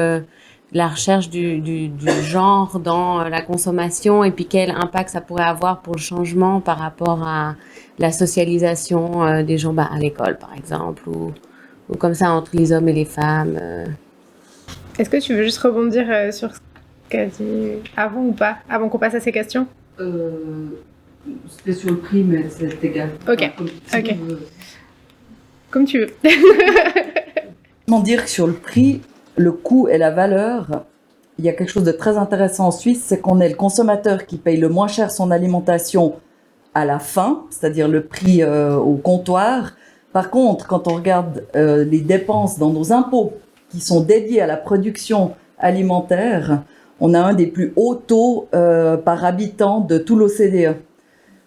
la recherche du genre dans la consommation et puis quel impact ça pourrait avoir pour le changement par rapport à la socialisation des gens à l'école par exemple ou comme ça entre les hommes et les femmes. Est-ce que tu veux juste rebondir sur ce qu'a dit avant ou pas, avant qu'on passe à ces questions? C'était sur le prix, mais c'est égal. Ok, ok. Comme tu veux. Comment dire que sur le prix, le coût et la valeur, il y a quelque chose de très intéressant en Suisse, c'est qu'on est le consommateur qui paye le moins cher son alimentation à la fin, c'est-à-dire le prix au comptoir. Par contre, quand on regarde les dépenses dans nos impôts qui sont dédiés à la production alimentaire, on a un des plus hauts taux par habitant de tout l'OCDE.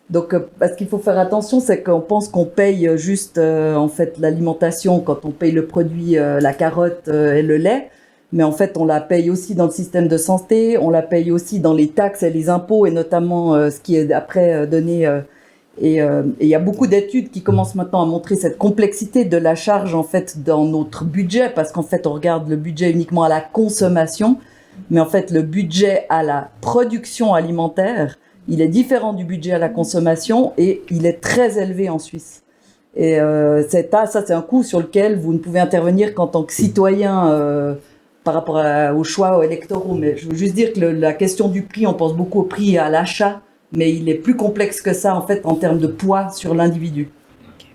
Donc, parce qu'il faut faire attention, c'est qu'on pense qu'on paye juste en fait l'alimentation quand on paye le produit, la carotte et le lait, mais en fait on la paye aussi dans le système de santé, on la paye aussi dans les taxes et les impôts et notamment ce qui est après donné. Et il y a beaucoup d'études qui commencent maintenant à montrer cette complexité de la charge en fait dans notre budget, parce qu'en fait on regarde le budget uniquement à la consommation, mais en fait le budget à la production alimentaire, il est différent du budget à la consommation et il est très élevé en Suisse. Et ça c'est un coût sur lequel vous ne pouvez intervenir qu'en tant que citoyen par rapport aux choix électoraux. Mais je veux juste dire que la question du prix, on pense beaucoup au prix à l'achat, mais il est plus complexe que ça en fait en termes de poids sur l'individu.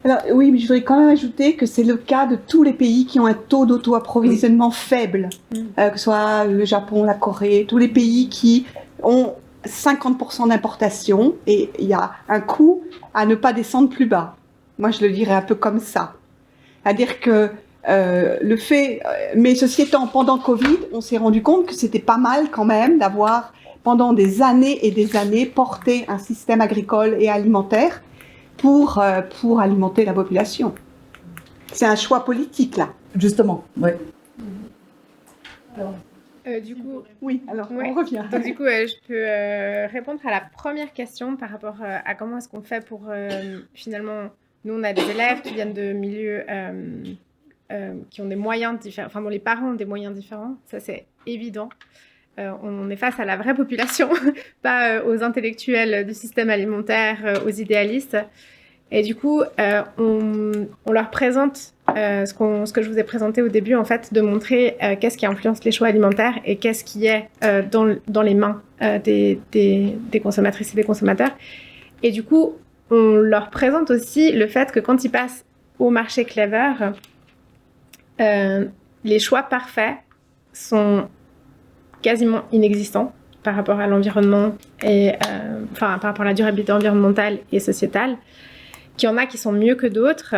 Alors, oui, mais je voudrais quand même ajouter que c'est le cas de tous les pays qui ont un taux d'auto-approvisionnement faible, que ce soit le Japon, la Corée, tous les pays qui ont 50% d'importation et il y a un coût à ne pas descendre plus bas. Moi, je le dirais un peu comme ça. C'est-à-dire que le fait, mais ceci étant, pendant Covid, on s'est rendu compte que c'était pas mal quand même d'avoir pendant des années et des années porté un système agricole et alimentaire pour alimenter la population. C'est un choix politique là. Justement, oui. Du coup, oui, alors ouais. On revient. Donc du coup, je peux répondre à la première question par rapport à comment est-ce qu'on fait pour finalement, nous on a des élèves qui viennent de milieux qui ont des moyens différents, enfin dont les parents ont des moyens différents, ça c'est évident. On est face à la vraie population, pas aux intellectuels du système alimentaire, aux idéalistes. Et du coup, on leur présente ce que je vous ai présenté au début, en fait, de montrer qu'est-ce qui influence les choix alimentaires et qu'est-ce qui est dans les mains des consommatrices et des consommateurs. Et du coup, on leur présente aussi le fait que quand ils passent au marché Clever, les choix parfaits sont quasiment inexistants par rapport à l'environnement et par rapport à la durabilité environnementale et sociétale, qu'il y en a qui sont mieux que d'autres,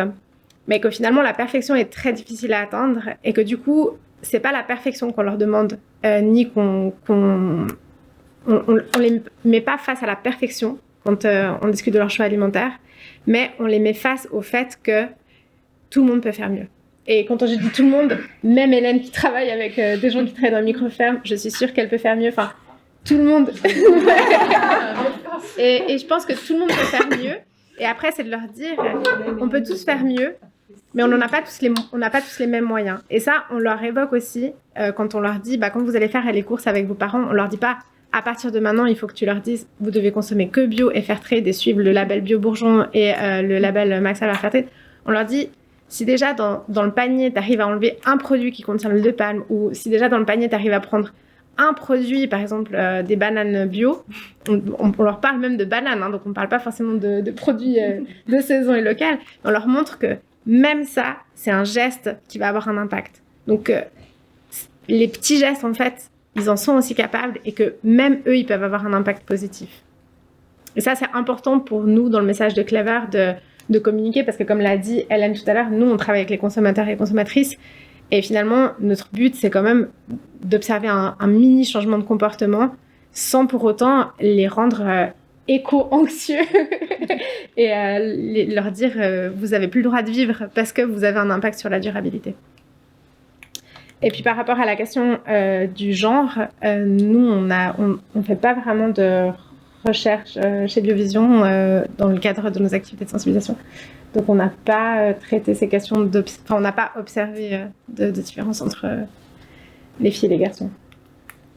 mais que finalement la perfection est très difficile à atteindre et que du coup c'est pas la perfection qu'on leur demande ni qu'on les met pas face à la perfection quand on discute de leur choix alimentaire, mais on les met face au fait que tout le monde peut faire mieux. Et quand je dis tout le monde, même Hélène qui travaille avec des gens qui travaillent dans une micro-ferme, je suis sûre qu'elle peut faire mieux. Enfin, tout le monde. et je pense que tout le monde peut faire mieux. Et après, c'est de leur dire, on peut tous faire mieux, mais on n'a pas tous les mêmes moyens. Et ça, on leur évoque aussi quand on leur dit, quand vous allez faire les courses avec vos parents, on leur dit pas, à partir de maintenant, il faut que tu leur dises, vous devez consommer que bio et Fairtrade et suivre le label Bio Bourgeon et le label Max Havre Fairtrade. On leur dit, si déjà dans le panier, tu arrives à enlever un produit qui contient l'huile de palme, ou si déjà dans le panier, tu arrives à prendre un produit, par exemple des bananes bio, on leur parle même de bananes, hein, donc on ne parle pas forcément de produits de saison et local, on leur montre que même ça, c'est un geste qui va avoir un impact. Donc les petits gestes, en fait, ils en sont aussi capables et que même eux, ils peuvent avoir un impact positif. Et ça, c'est important pour nous, dans le message de Clever, de communiquer, parce que comme l'a dit Hélène tout à l'heure, nous, on travaille avec les consommateurs et les consommatrices, et finalement, notre but, c'est quand même d'observer un mini changement de comportement sans pour autant les rendre éco-anxieux et leur dire vous n'avez plus le droit de vivre parce que vous avez un impact sur la durabilité. Et puis par rapport à la question du genre, nous, on ne fait pas vraiment de recherche chez Biovision dans le cadre de nos activités de sensibilisation. Donc on n'a pas traité ces questions, on n'a pas observé de différence entre les filles et les garçons.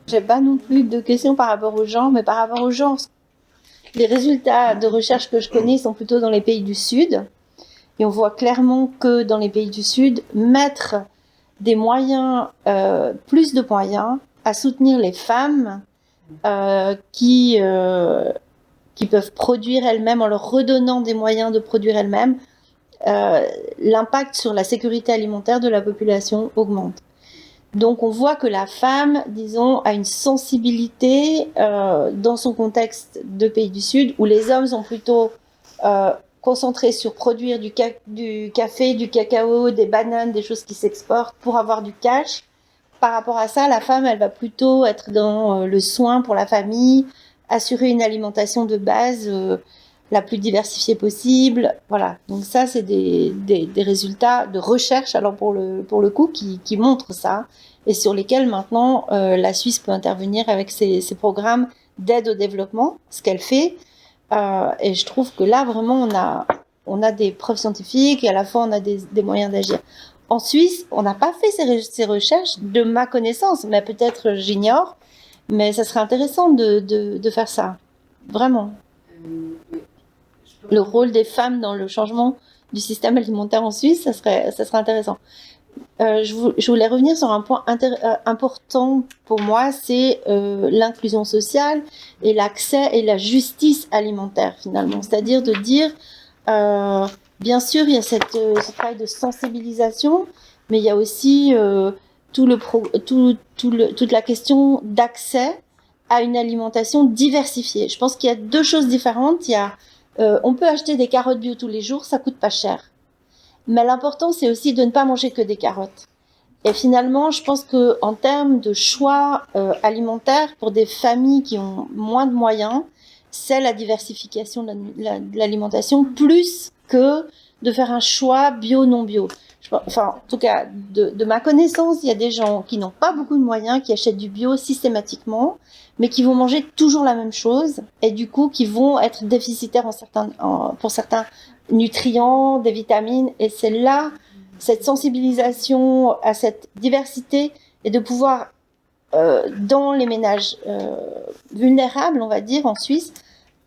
J'ai pas non plus de questions par rapport au genre, mais par rapport au genre, les résultats de recherche que je connais sont plutôt dans les pays du Sud. Et on voit clairement que dans les pays du Sud, mettre des moyens, plus de moyens, à soutenir les femmes qui peuvent produire elles-mêmes en leur redonnant des moyens de produire elles-mêmes, l'impact sur la sécurité alimentaire de la population augmente. Donc on voit que la femme, disons, a une sensibilité dans son contexte de pays du Sud, où les hommes sont plutôt concentrés sur produire du café, du cacao, des bananes, des choses qui s'exportent pour avoir du cash. Par rapport à ça, la femme, elle va plutôt être dans le soin pour la famille, assurer une alimentation de base la plus diversifiée possible. Voilà. Donc ça, c'est des résultats de recherche, alors pour le coup, qui montrent ça, et sur lesquels maintenant la Suisse peut intervenir avec ses programmes d'aide au développement, ce qu'elle fait. Et je trouve que là, vraiment, on a des preuves scientifiques et à la fois, on a des moyens d'agir. En Suisse, on n'a pas fait ces recherches de ma connaissance, mais peut-être j'ignore, mais ça serait intéressant de faire ça, vraiment. Le rôle des femmes dans le changement du système alimentaire en Suisse, ça serait intéressant. Je voulais revenir sur un point important pour moi, c'est l'inclusion sociale et l'accès et la justice alimentaire finalement. C'est-à-dire de dire, bien sûr, il y a ce travail de sensibilisation, mais il y a aussi toute la question d'accès à une alimentation diversifiée. Je pense qu'il y a deux choses différentes. On peut acheter des carottes bio tous les jours, ça coûte pas cher. Mais l'important, c'est aussi de ne pas manger que des carottes. Et finalement, je pense que en termes de choix alimentaires pour des familles qui ont moins de moyens, c'est la diversification de l'alimentation plus que de faire un choix bio non bio. Enfin, en tout cas, de ma connaissance, il y a des gens qui n'ont pas beaucoup de moyens, qui achètent du bio systématiquement, mais qui vont manger toujours la même chose et du coup qui vont être déficitaires pour certains nutriments, des vitamines. Et c'est là, cette sensibilisation à cette diversité et de pouvoir, dans les ménages vulnérables, on va dire, en Suisse,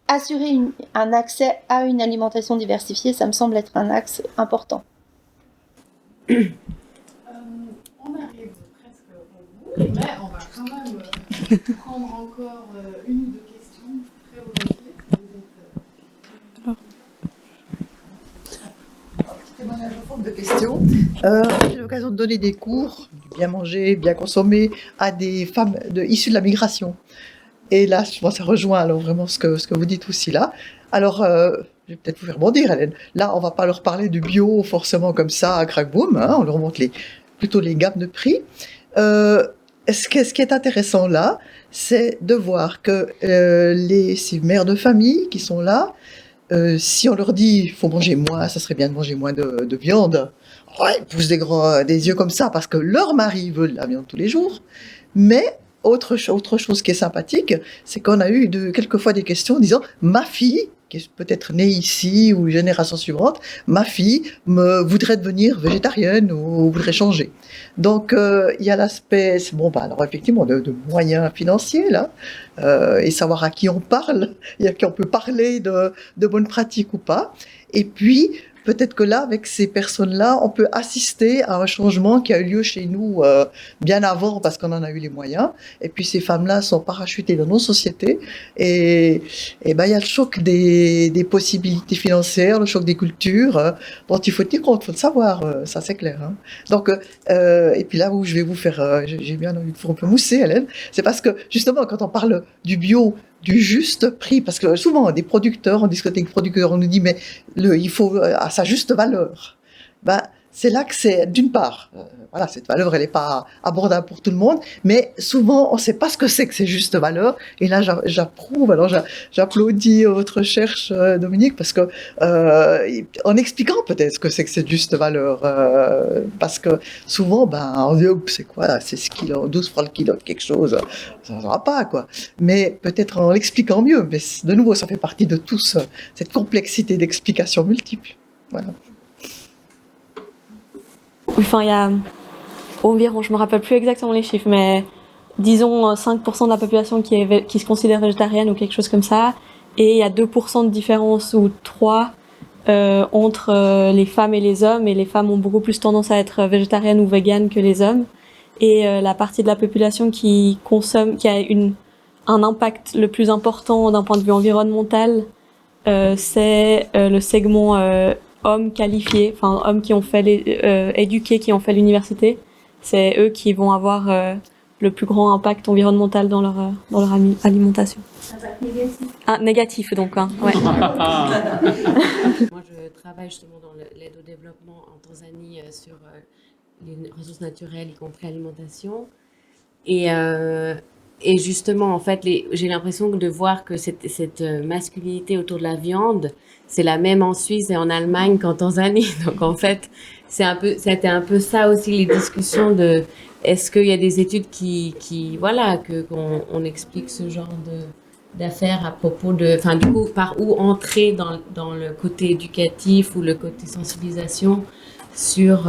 assurer un accès à une alimentation diversifiée, ça me semble être un axe important. On arrive presque au bout, mais on va quand même prendre encore une ou deux questions très volontiers. Témoignage en forme de questions. J'ai l'occasion de donner des cours, bien manger, bien consommer, à des femmes issues de la migration. Et là, je pense que ça rejoint alors vraiment ce que vous dites aussi là. Alors, je vais peut-être vous faire bondir, Hélène. Là, on va pas leur parler du bio forcément comme ça à crack-boom, hein, on leur montre plutôt les gammes de prix. Ce qui est intéressant là, c'est de voir que ces mères de famille qui sont là, si on leur dit il faut manger moins, ça serait bien de manger moins de viande, ouais, ils poussent des yeux comme ça parce que leur mari veut de la viande tous les jours. Mais autre chose qui est sympathique, c'est qu'on a eu quelquefois des questions en disant ma fille, qui est peut-être née ici ou génération suivante, ma fille voudrait devenir végétarienne ou voudrait changer. Donc il y a l'aspect, alors effectivement de moyens financiers là, et savoir à qui on parle, et à qui on peut parler de bonnes pratiques ou pas. Et puis peut-être que là, avec ces personnes-là, on peut assister à un changement qui a eu lieu chez nous bien avant parce qu'on en a eu les moyens. Et puis ces femmes-là sont parachutées dans nos sociétés. Et ben il y a le choc des possibilités financières, le choc des cultures, dont il faut tenir compte, il faut le savoir, ça c'est clair. Hein. Donc, et puis là où je vais vous faire, j'ai bien envie de vous un peu mousser, Hélène, c'est parce que justement quand on parle du bio, du juste prix, parce que souvent des producteurs, on discute avec des producteurs, on nous dit mais il faut à sa juste valeur. Ben c'est là que c'est d'une part, voilà, cette valeur elle n'est pas abordable pour tout le monde, mais souvent on ne sait pas ce que c'est juste valeur. Et là j'approuve, alors j'applaudis votre recherche Dominique, parce que en expliquant peut-être ce que c'est que cette juste valeur, parce que souvent on dit c'est quoi, c'est 6 kilos, 12 francs le kilo de quelque chose, ça ne va pas quoi. Mais peut-être en l'expliquant mieux, mais de nouveau ça fait partie de tout cette complexité d'explications multiples. Voilà. Enfin, il y a environ, je me rappelle plus exactement les chiffres, mais disons 5% de la population qui se considère végétarienne ou quelque chose comme ça, et il y a 2% de différence ou 3 entre les femmes et les hommes, et les femmes ont beaucoup plus tendance à être végétariennes ou véganes que les hommes, et la partie de la population qui consomme, qui a un impact le plus important d'un point de vue environnemental, c'est le segment hommes qualifiés, enfin hommes qui ont fait éduqués, qui ont fait l'université. C'est eux qui vont avoir le plus grand impact environnemental dans leur alimentation. Négatif donc. Hein, ouais. Moi, je travaille justement dans l'aide au développement en Tanzanie sur les ressources naturelles, y compris l'alimentation. Et justement, en fait, j'ai l'impression de voir que cette masculinité autour de la viande, c'est la même en Suisse et en Allemagne qu'en Tanzanie. Donc, en fait, c'était un peu ça aussi, les discussions de est-ce qu'il y a des études qu'on explique ce genre d'affaires à propos enfin, du coup, par où entrer dans le côté éducatif ou le côté sensibilisation sur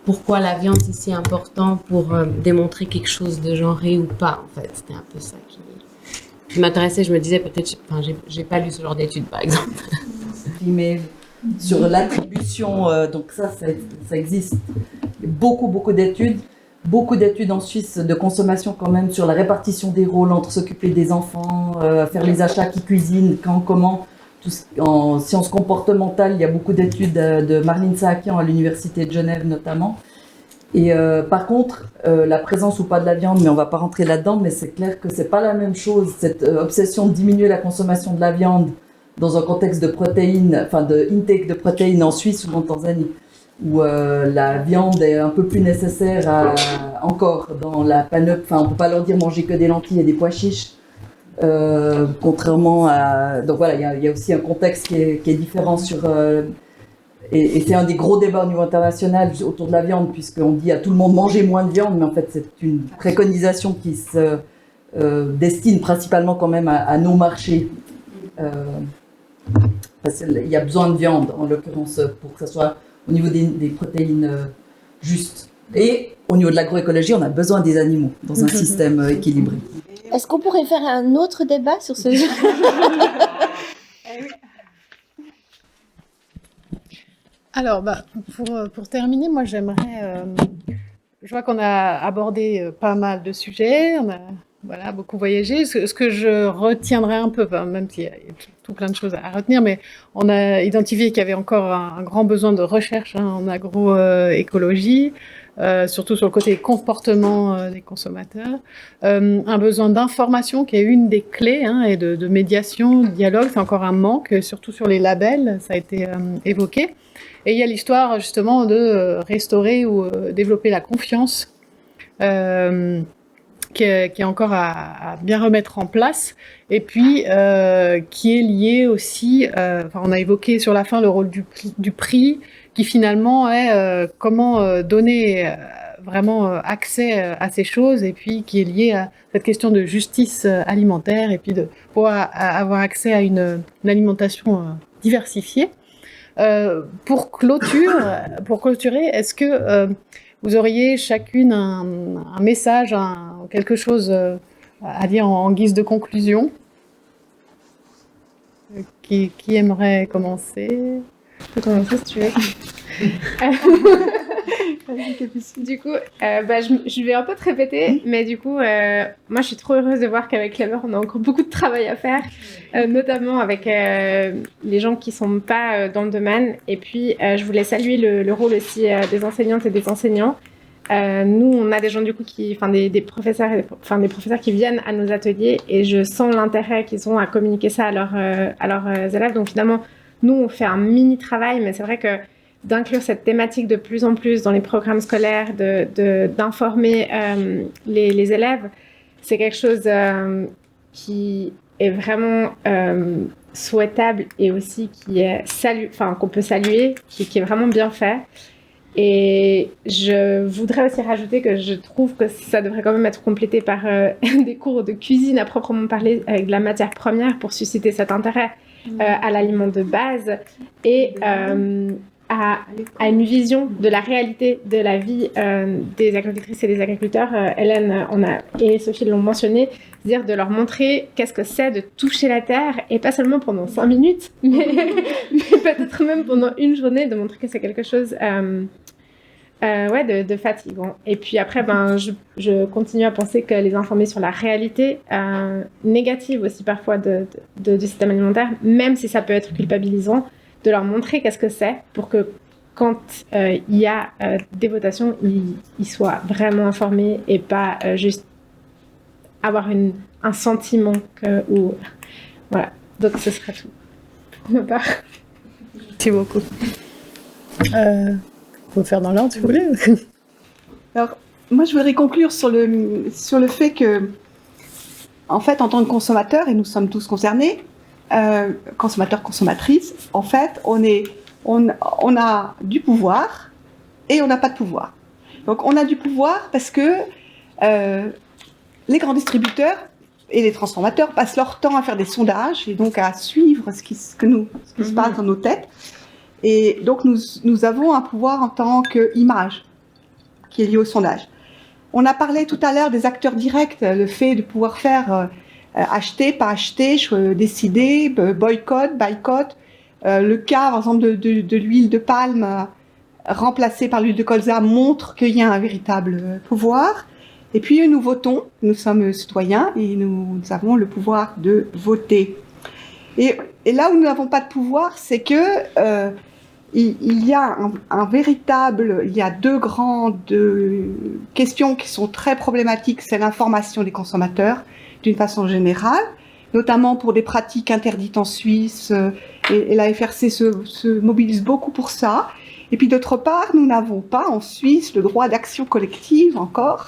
pourquoi la viande c'est si important pour démontrer quelque chose de genré ou pas, en fait. C'était un peu ça qui m'intéressait. Je me disais peut-être, j'ai pas lu ce genre d'études, par exemple. Mais sur l'attribution, donc ça existe. Beaucoup d'études en Suisse de consommation quand même sur la répartition des rôles entre s'occuper des enfants, faire les achats, qui cuisinent, quand, comment. En sciences comportementales, il y a beaucoup d'études de Marlene Saakian à l'université de Genève notamment. Et par contre, la présence ou pas de la viande, mais on va pas rentrer là-dedans, mais c'est clair que c'est pas la même chose, cette obsession de diminuer la consommation de la viande dans un contexte de protéines, enfin de intake de protéines en Suisse ou en Tanzanie, où la viande est un peu plus nécessaire encore dans la panoplie. Enfin, on peut pas leur dire manger que des lentilles et des pois chiches. Contrairement à... Donc voilà, il y a aussi un contexte qui est différent sur... Et c'est un des gros débats au niveau international autour de la viande, puisqu'on dit à tout le monde manger moins de viande, mais en fait c'est une préconisation qui se destine principalement quand même à nos marchés. Parce qu'il y a besoin de viande, en l'occurrence, pour que ça soit au niveau des protéines justes. Et au niveau de l'agroécologie, on a besoin des animaux dans un système équilibré. Est-ce qu'on pourrait faire un autre débat sur ce sujet? Alors, pour terminer, moi j'aimerais... je vois qu'on a abordé pas mal de sujets, on a beaucoup voyagé. Ce que je retiendrai un peu, même s'il y a tout plein de choses à retenir, mais on a identifié qu'il y avait encore un grand besoin de recherche en agroécologie, surtout sur le côté comportement des consommateurs, un besoin d'information qui est une des clés, et de médiation, de dialogue, c'est encore un manque, surtout sur les labels, ça a été évoqué. Et il y a l'histoire justement de restaurer ou développer la confiance, qui est encore à bien remettre en place, et puis qui est lié aussi, on a évoqué sur la fin le rôle du prix, qui finalement est comment donner vraiment accès à ces choses, et puis qui est lié à cette question de justice alimentaire, et puis de pouvoir avoir accès à une alimentation diversifiée. Pour clôturer, est-ce que vous auriez chacune un message, quelque chose à dire en guise de conclusion? Qui aimerait commencer? Je peux commencer si tu veux. Du coup, je vais un peu te répéter, mais du coup, moi je suis trop heureuse de voir qu'avec Clever, on a encore beaucoup de travail à faire, notamment avec les gens qui sont pas dans le domaine. Et puis, je voulais saluer le rôle aussi des enseignantes et des enseignants. Nous, on a des gens du coup des professeurs, des professeurs qui viennent à nos ateliers, et je sens l'intérêt qu'ils ont à communiquer ça à leurs élèves. Donc finalement, nous, on fait un mini travail, mais c'est vrai que d'inclure cette thématique de plus en plus dans les programmes scolaires, d'informer les élèves, c'est quelque chose qui est vraiment souhaitable et aussi qu'on peut saluer, qui est vraiment bien fait. Et je voudrais aussi rajouter que je trouve que ça devrait quand même être complété par des cours de cuisine à proprement parler, avec de la matière première pour susciter cet intérêt à l'aliment de base et à une vision de la réalité de la vie des agricultrices et des agriculteurs. Hélène et Sophie l'ont mentionné, c'est-à-dire de leur montrer qu'est-ce que c'est de toucher la terre, et pas seulement pendant 5 minutes, mais peut-être même pendant une journée, de montrer que c'est quelque chose de fatigant. Et puis après, je continue à penser que les informer sur la réalité négative aussi parfois du système alimentaire, même si ça peut être culpabilisant, de leur montrer qu'est-ce que c'est, pour que quand il y a des votations, ils soient vraiment informés et pas juste avoir un sentiment voilà. Donc ce sera tout pour ma part. Merci beaucoup. Faut faire dans l'ordre si vous voulez. Alors, moi je voudrais conclure sur le fait que, en fait, en tant que consommateur, et nous sommes tous concernés, consommateurs, consommatrices, en fait, on a du pouvoir et on n'a pas de pouvoir. Donc on a du pouvoir parce que les grands distributeurs et les transformateurs passent leur temps à faire des sondages et donc à suivre ce qui se passe dans nos têtes. Et donc nous avons un pouvoir en tant qu'image qui est lié au sondage. On a parlé tout à l'heure des acteurs directs, le fait de pouvoir faire acheter, pas acheter, décider, boycott. Le cas, par exemple, de l'huile de palme remplacée par l'huile de colza montre qu'il y a un véritable pouvoir. Et puis nous votons, nous sommes citoyens et nous avons le pouvoir de voter. Et là où nous n'avons pas de pouvoir, c'est que il y a il y a deux grandes questions qui sont très problématiques. C'est l'information des consommateurs d'une façon générale, notamment pour des pratiques interdites en Suisse, et la FRC se mobilise beaucoup pour ça. Et puis d'autre part, nous n'avons pas en Suisse le droit d'action collective encore,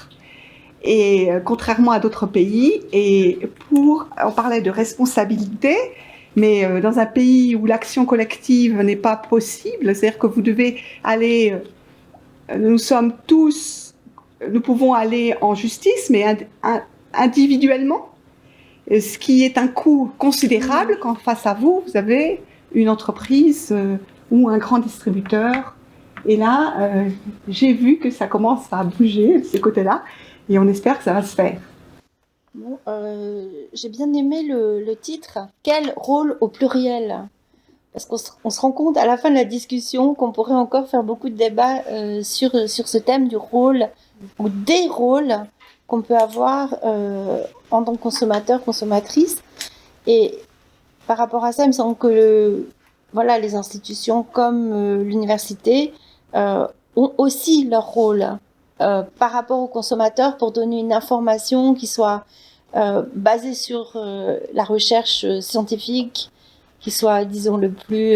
et contrairement à d'autres pays. Et on parlait de responsabilité, mais dans un pays où l'action collective n'est pas possible, c'est-à-dire que vous devez aller, nous pouvons aller en justice, mais individuellement, ce qui est un coût considérable quand face à vous, vous avez une entreprise ou un grand distributeur. Et là, j'ai vu que ça commence à bouger de ce côté-là, et on espère que ça va se faire. Bon, j'ai bien aimé le titre « Quel rôle au pluriel ?» Parce qu'on se rend compte à la fin de la discussion qu'on pourrait encore faire beaucoup de débats sur ce thème du rôle ou des rôles qu'on peut avoir en tant que consommateur, consommatrice. Et par rapport à ça, il me semble que les institutions comme l'université ont aussi leur rôle par rapport aux consommateurs pour donner une information qui soit basée sur la recherche scientifique, qui soit, disons, le plus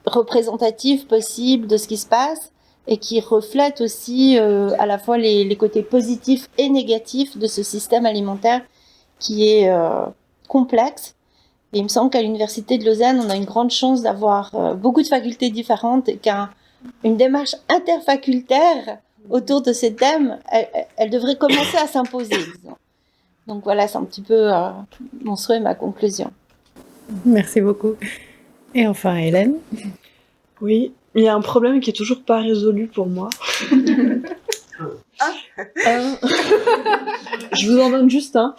représentative possible de ce qui se passe, et qui reflète aussi à la fois les côtés positifs et négatifs de ce système alimentaire qui est complexe. Et il me semble qu'à l'Université de Lausanne, on a une grande chance d'avoir beaucoup de facultés différentes, et qu'une démarche interfacultaire autour de ces thèmes, elle devrait commencer à s'imposer, disons. Donc voilà, c'est un petit peu mon souhait et ma conclusion. Merci beaucoup. Et enfin, Hélène. Oui, il y a un problème qui est toujours pas résolu pour moi. Je vous en donne juste un.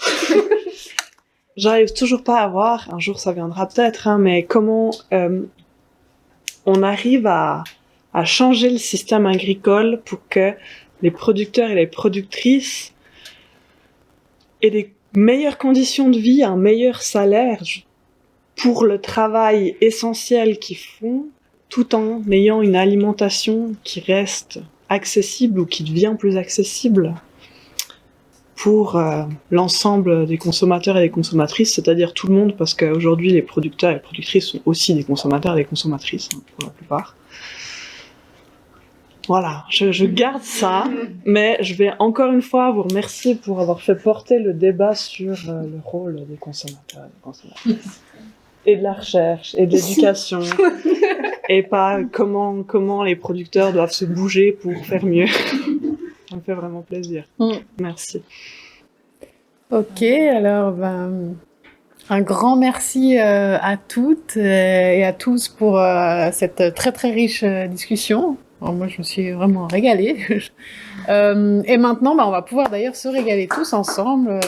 j'arrive toujours pas à voir, un jour ça viendra peut-être, hein, mais comment on arrive à changer le système agricole pour que les producteurs et les productrices aient des meilleures conditions de vie, un meilleur salaire pour le travail essentiel qu'ils font, tout en ayant une alimentation qui reste accessible ou qui devient plus accessible pour l'ensemble des consommateurs et des consommatrices, c'est-à-dire tout le monde, parce qu'aujourd'hui les producteurs et les productrices sont aussi des consommateurs et des consommatrices, hein, pour la plupart. Voilà, je garde ça, mais je vais encore une fois vous remercier pour avoir fait porter le débat sur le rôle des consommateurs et des consommatrices. Et de la recherche, et de l'éducation, et pas comment les producteurs doivent se bouger pour faire mieux. Ça me fait vraiment plaisir. Merci. Ok, alors un grand merci à toutes et à tous pour cette très très riche discussion. Alors moi, je me suis vraiment régalée. Et maintenant, on va pouvoir d'ailleurs se régaler tous ensemble.